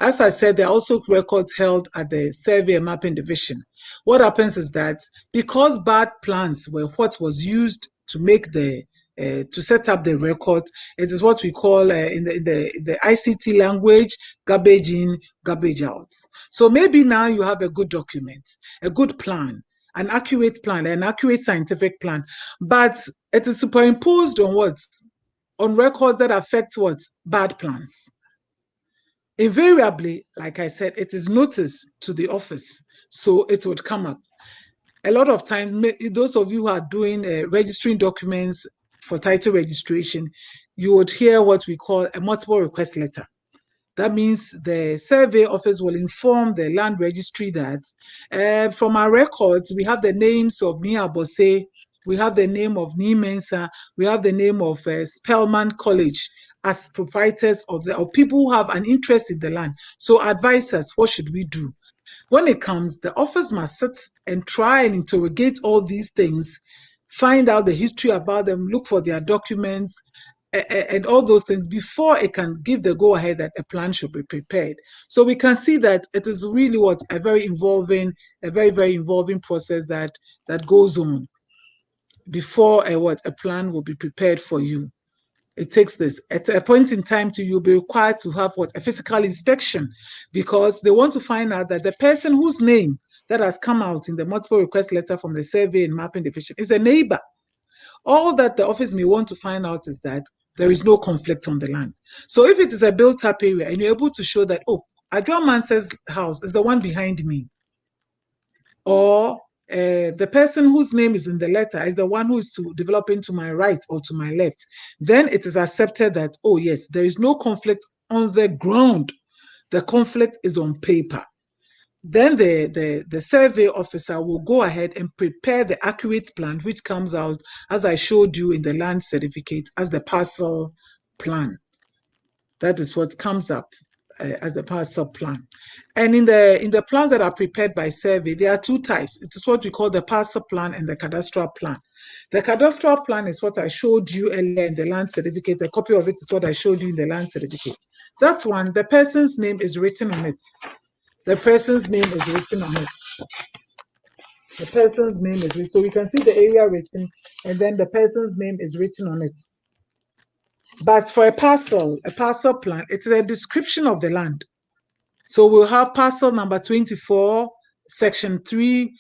As I said, there are also records held at the Survey and Mapping Division. What happens is that because bad plans were what was used to make to set up the record, it is what we call in the ICT language, garbage in, garbage out. So maybe now you have a good document, a good plan, an accurate plan, an accurate scientific plan, but it is superimposed on what? On records that affect what? Bad plans. Invariably, like I said, it is noticed to the office, so it would come up. A lot of times, those of you who are doing registering documents for title registration, you would hear what we call a multiple request letter. That means the survey office will inform the land registry that from our records, we have the names of Nia Bose, we have the name of Nimensa, we have the name of Spelman College as proprietors of people who have an interest in the land. So advise us, what should we do? When it comes, the office must sit and try and interrogate all these things, find out the history about them, look for their documents, and all those things before it can give the go-ahead that a plan should be prepared. So we can see that it is really a very, very involving process that goes on before a plan will be prepared for you. It takes this. At a point in time, you'll be required to have a physical inspection, because they want to find out that the person whose name that has come out in the multiple request letter from the Survey and Mapping Division is a neighbor. All that the office may want to find out is that there is no conflict on the land. So if it is a built-up area and you're able to show that, Adjoa Manse's house is the one behind me, or the person whose name is in the letter is the one who is to developing to my right or to my left, then it is accepted that, yes, there is no conflict on the ground. The conflict is on paper. Then the survey officer will go ahead and prepare the accurate plan, which comes out, as I showed you in the land certificate, as the parcel plan. That is what comes up as the parcel plan. And in the plans that are prepared by survey, there are two types. It is what we call the parcel plan and the cadastral plan. The cadastral plan is what I showed you earlier in the land certificate. A copy of it is what I showed you in the land certificate. That one, the person's name is written on it. The person's name is written on it. The person's name is written. So we can see the area written, and then the person's name is written on it. But for a parcel plan, it's a description of the land. So we'll have parcel number 24, section 3,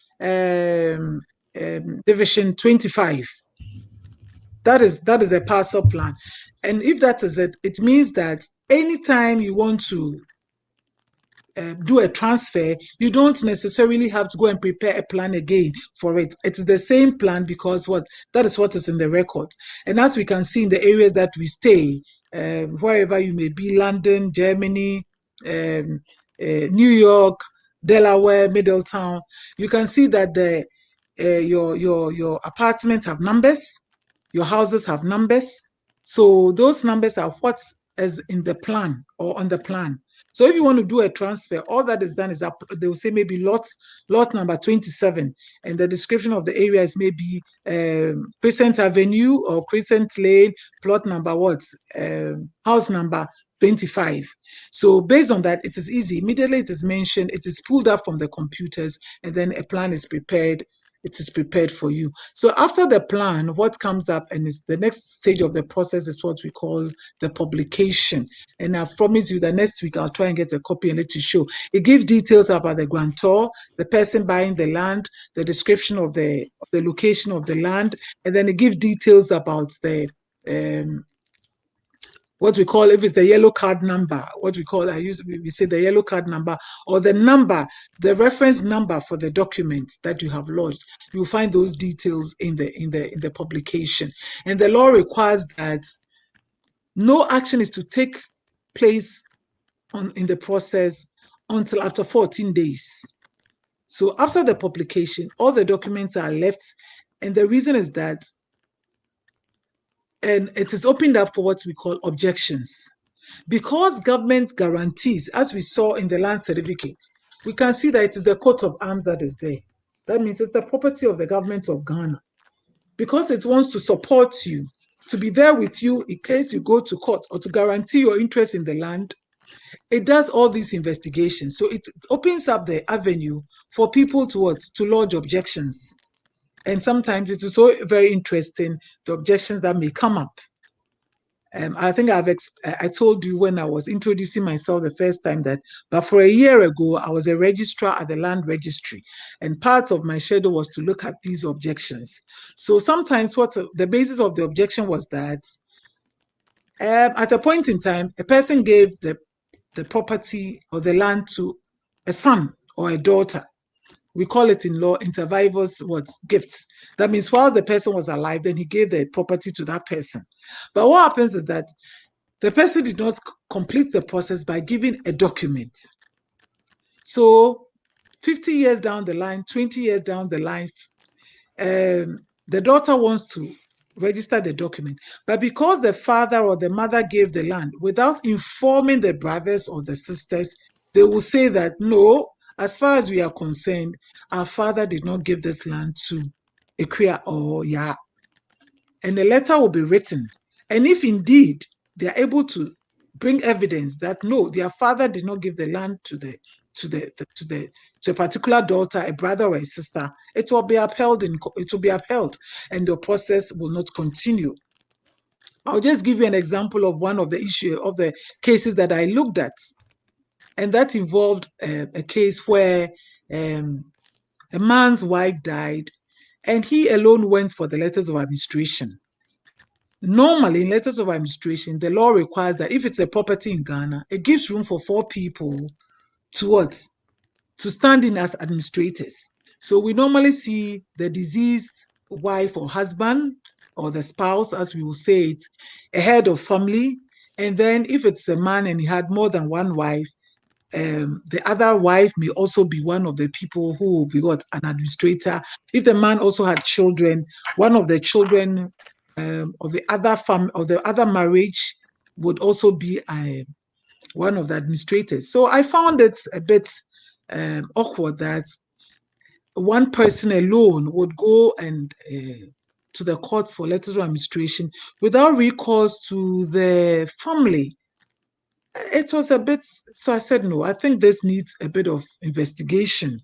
division 25. That is a parcel plan. And if that is it, it means that anytime you want to do a transfer, you don't necessarily have to go and prepare a plan again for it. It's the same plan, because that is what is in the record. And as we can see in the areas that we stay, wherever you may be, London, Germany, New York, Delaware, Middletown, you can see that your apartments have numbers, your houses have numbers. So those numbers are what as in the plan or on the plan. So if you want to do a transfer, all that is done is up. They will say maybe lot number 27, and the description of the area is maybe Crescent Avenue or Crescent Lane, plot number what, house number 25. So based on that, it is easy. Immediately it is mentioned, it is pulled up from the computers, and then a plan is prepared. It is prepared for you. So after the plan, what comes up and is the next stage of the process is what we call the publication. And I promise you that next week I'll try and get a copy and let you show. It gives details about the grantor, the person buying the land, the description of the location of the land, and then it gives details about the what we call, if it's the yellow card number, what we call, we say the yellow card number, or the number, the reference number for the document that you have lodged. You'll find those details in the publication. And the law requires that no action is to take place in the process until after 14 days. So after the publication, all the documents are left, and the reason is that, and it is opened up for what we call objections. Because government guarantees, as we saw in the land certificate, we can see that it is the coat of arms that is there. That means it's the property of the government of Ghana. Because it wants to support you, to be there with you in case you go to court, or to guarantee your interest in the land, it does all these investigations. So it opens up the avenue for people to lodge objections. And sometimes it is so very interesting, the objections that may come up. I think I told you when I was introducing myself the first time that, but for a year ago, I was a registrar at the land registry, and part of my schedule was to look at these objections. So sometimes what the basis of the objection was that at a point in time, a person gave the property or the land to a son or a daughter. We call it in law inter vivos gifts. That means while the person was alive, then he gave the property to that person. But what happens is that the person did not complete the process by giving a document. So 50 years down the line, 20 years down the line, the daughter wants to register the document. But because the father or the mother gave the land without informing the brothers or the sisters, they will say that, no, as far as we are concerned, our father did not give this land to Ikria or Ya. And a letter will be written. And if indeed they are able to bring evidence that no, their father did not give the land to a particular daughter, a brother or a sister, it will be upheld, and the process will not continue. I'll just give you an example of one of the cases that I looked at. And that involved a case where a man's wife died, and he alone went for the letters of administration. Normally, in letters of administration, the law requires that if it's a property in Ghana, it gives room for 4 people to stand in as administrators. So we normally see the deceased wife or husband, or the spouse, as we will say it, a head of family. And then if it's a man and he had more than one wife, the other wife may also be one of the people who will be an administrator. If the man also had children, one of the children of the other marriage would also be one of the administrators. So I found it a bit awkward that one person alone would go and to the courts for letters of administration without recourse to the family. It was a bit, so I said, no, I think this needs a bit of investigation.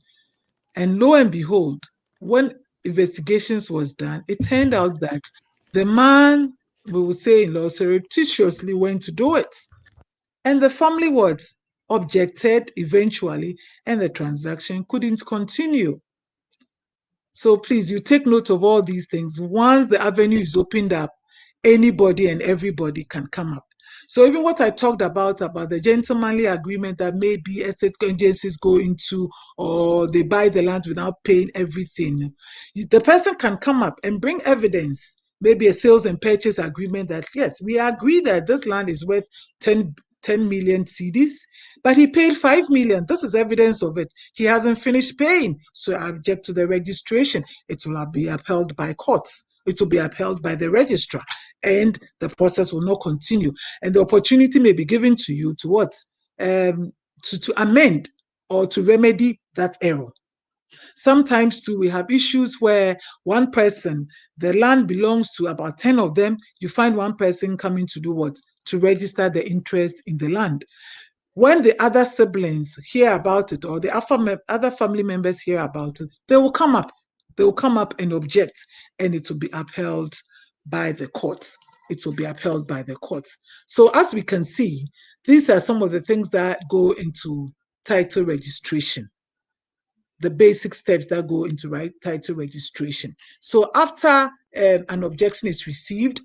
And lo and behold, when investigations was done, it turned out that the man, we would say in law, surreptitiously went to do it. And the family objected eventually, and the transaction couldn't continue. So please, you take note of all these things. Once the avenue is opened up, anybody and everybody can come up. So even what I talked about the gentlemanly agreement that maybe estate agencies go into, or they buy the lands without paying everything, the person can come up and bring evidence, maybe a sales and purchase agreement that, yes, we agree that this land is worth 10 million cedis, but he paid 5 million. This is evidence of it. He hasn't finished paying, so I object to the registration. It will be upheld by courts. it will be upheld by the registrar, and the process will not continue. And the opportunity may be given to you to what? To amend or to remedy that error. Sometimes too, we have issues where one person, the land belongs to about 10 of them, you find one person coming to do what? To register the interest in the land. When the other siblings hear about it, or the other family members hear about it, they will come up. They will come up and object, and it will be upheld by the courts. It will be upheld by the courts. So as we can see, these are some of the things that go into title registration, the basic steps that go into title registration. So after an objection is received,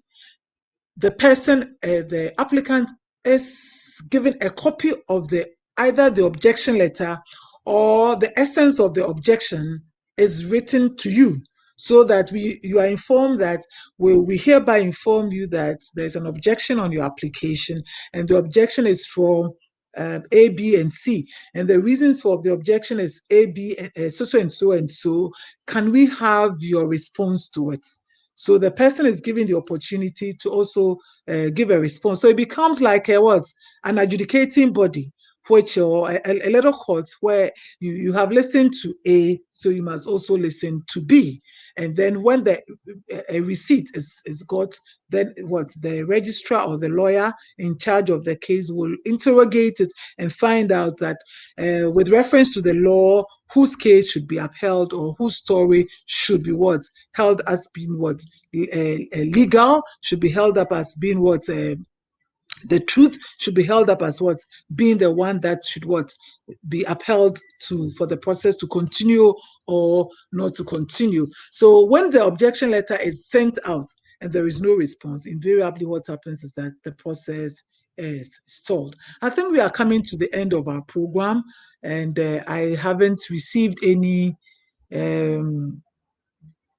the person, the applicant, is given a copy of either the objection letter or the essence of the objection is written to you, so that you are informed that we hereby inform you that there's an objection on your application, and the objection is from A, B, and C, and the reasons for the objection is A, B, so and so and so. Can we have your response to it? So the person is given the opportunity to also give a response. So it becomes like an adjudicating body, which or a little court where you have listened to A, so you must also listen to B. And then when a receipt is got, then the registrar or the lawyer in charge of the case will interrogate it and find out that with reference to the law, whose case should be upheld or whose story should be held as being legal, should be held up as being the truth should be held up as being the one that should be upheld for the process to continue or not to continue. So when the objection letter is sent out and there is no response, invariably what happens is that the process is stalled. I think we are coming to the end of our program, and I haven't received any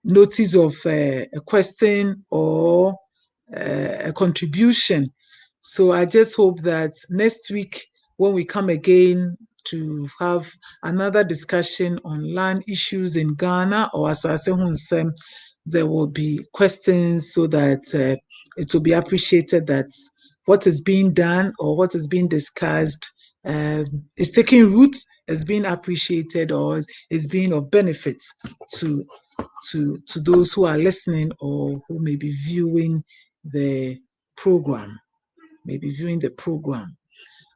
notice of a question or a contribution. So I just hope that next week, when we come again to have another discussion on land issues in Ghana or Nsaase Ho Nsem, there will be questions, so that it will be appreciated that what is being done or what is being discussed is taking root, is being appreciated, or is being of benefit to those who are listening or who may be viewing the program.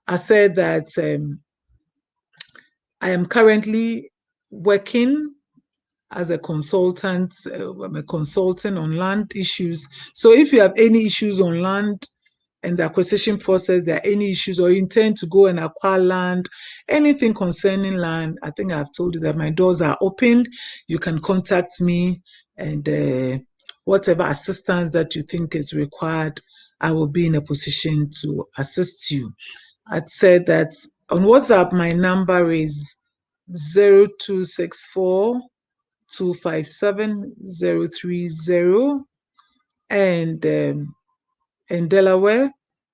I said that I am currently working as a consultant. I'm a consultant on land issues. So if you have any issues on land and the acquisition process, there are any issues, or you intend to go and acquire land, anything concerning land, I think I've told you that my doors are open. You can contact me, and whatever assistance that you think is required, I will be in a position to assist you. I'd said that on WhatsApp, my number is 0264 257 030, and in Delaware,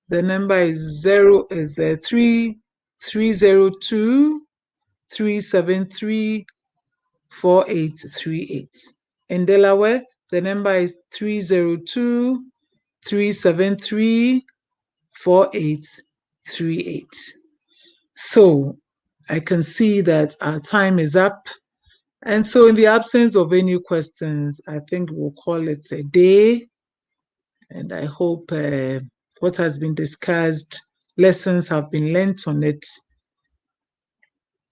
the number is 302 373 4838. In Delaware, the number is 302 373 4838. So I can see that our time is up. And so in the absence of any questions, I think we'll call it a day. And I hope what has been discussed, lessons have been learnt on it.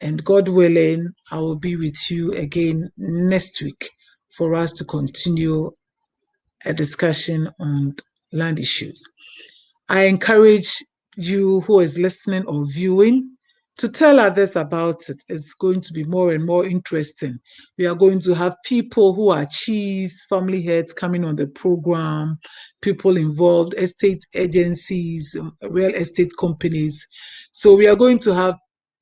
And God willing, I will be with you again next week for us to continue a discussion on land issues. I encourage you who is listening or viewing to tell others about it. It's going to be more and more interesting. We are going to have people who are chiefs, family heads coming on the program, people involved, estate agencies, real estate companies. So we are going to have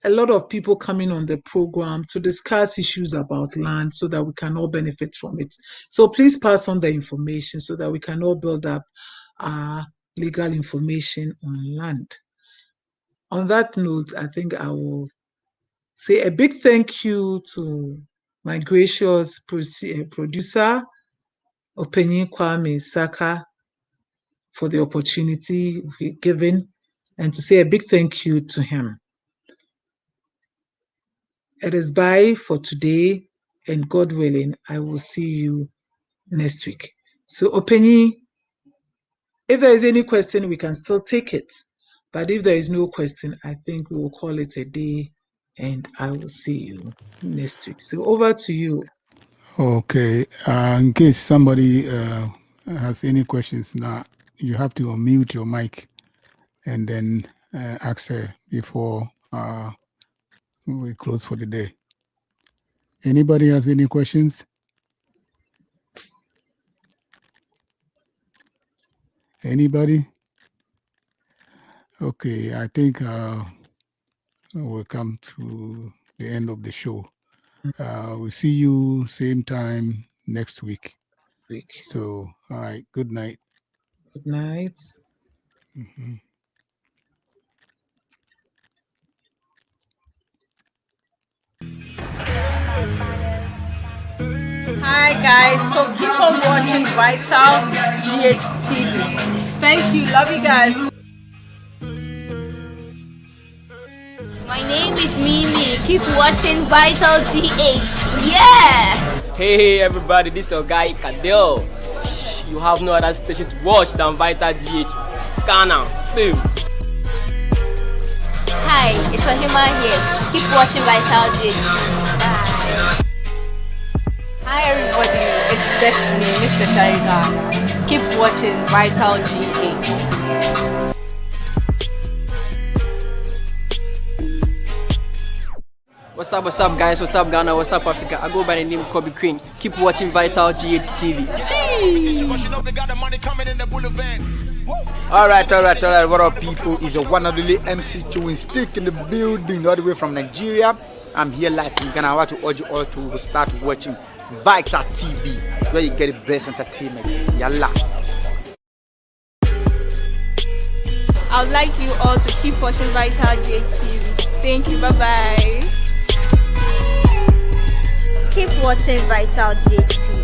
a lot of people coming on the program to discuss issues about land, so that we can all benefit from it. So please pass on the information so that we can all build up our legal information on land. On that note, I think I will say a big thank you to my gracious producer, Openyi Kwame Saka for the opportunity given and to say a big thank you to him. It is bye for today, and God willing, I will see you next week. So Openyi, if there is any question, we can still take it. But if there is no question, I think we will call it a day, and I will see you next week. So over to you. Okay. In case somebody has any questions now, you have to unmute your mic and then ask her before we close for the day. Anybody has any questions? Anybody? Okay, I think we'll come to the end of the show. We'll see you same time next week. So, all right, good night. Good night. Mm-hmm. Hi guys, so keep on watching VitalGH TV. Thank you, love you guys. My name is Mimi. Keep watching VitalGH. Yeah! Hey everybody, this is your guy Kadel. You have no other station to watch than VitalGH. Ghana, boom. Hi, it's Ohima here. Keep watching VitalGH. Bye. Hi everybody, it's Stephanie, Mr. Sharika. Keep watching VitalGH TV. What's up guys, what's up Ghana, what's up Africa? I go by the name Kobe Queen. Keep watching VitalGH TV. Alright, what up people? It's a one and only MC Chewing Stick in the building all the way from Nigeria. I'm here live in Ghana. I want to urge you all to start watching Vital TV, where you get the best entertainment. Yalla. I would like you all to keep watching VitalGH TV. Thank you, bye-bye. Keep watching VitalGH TV.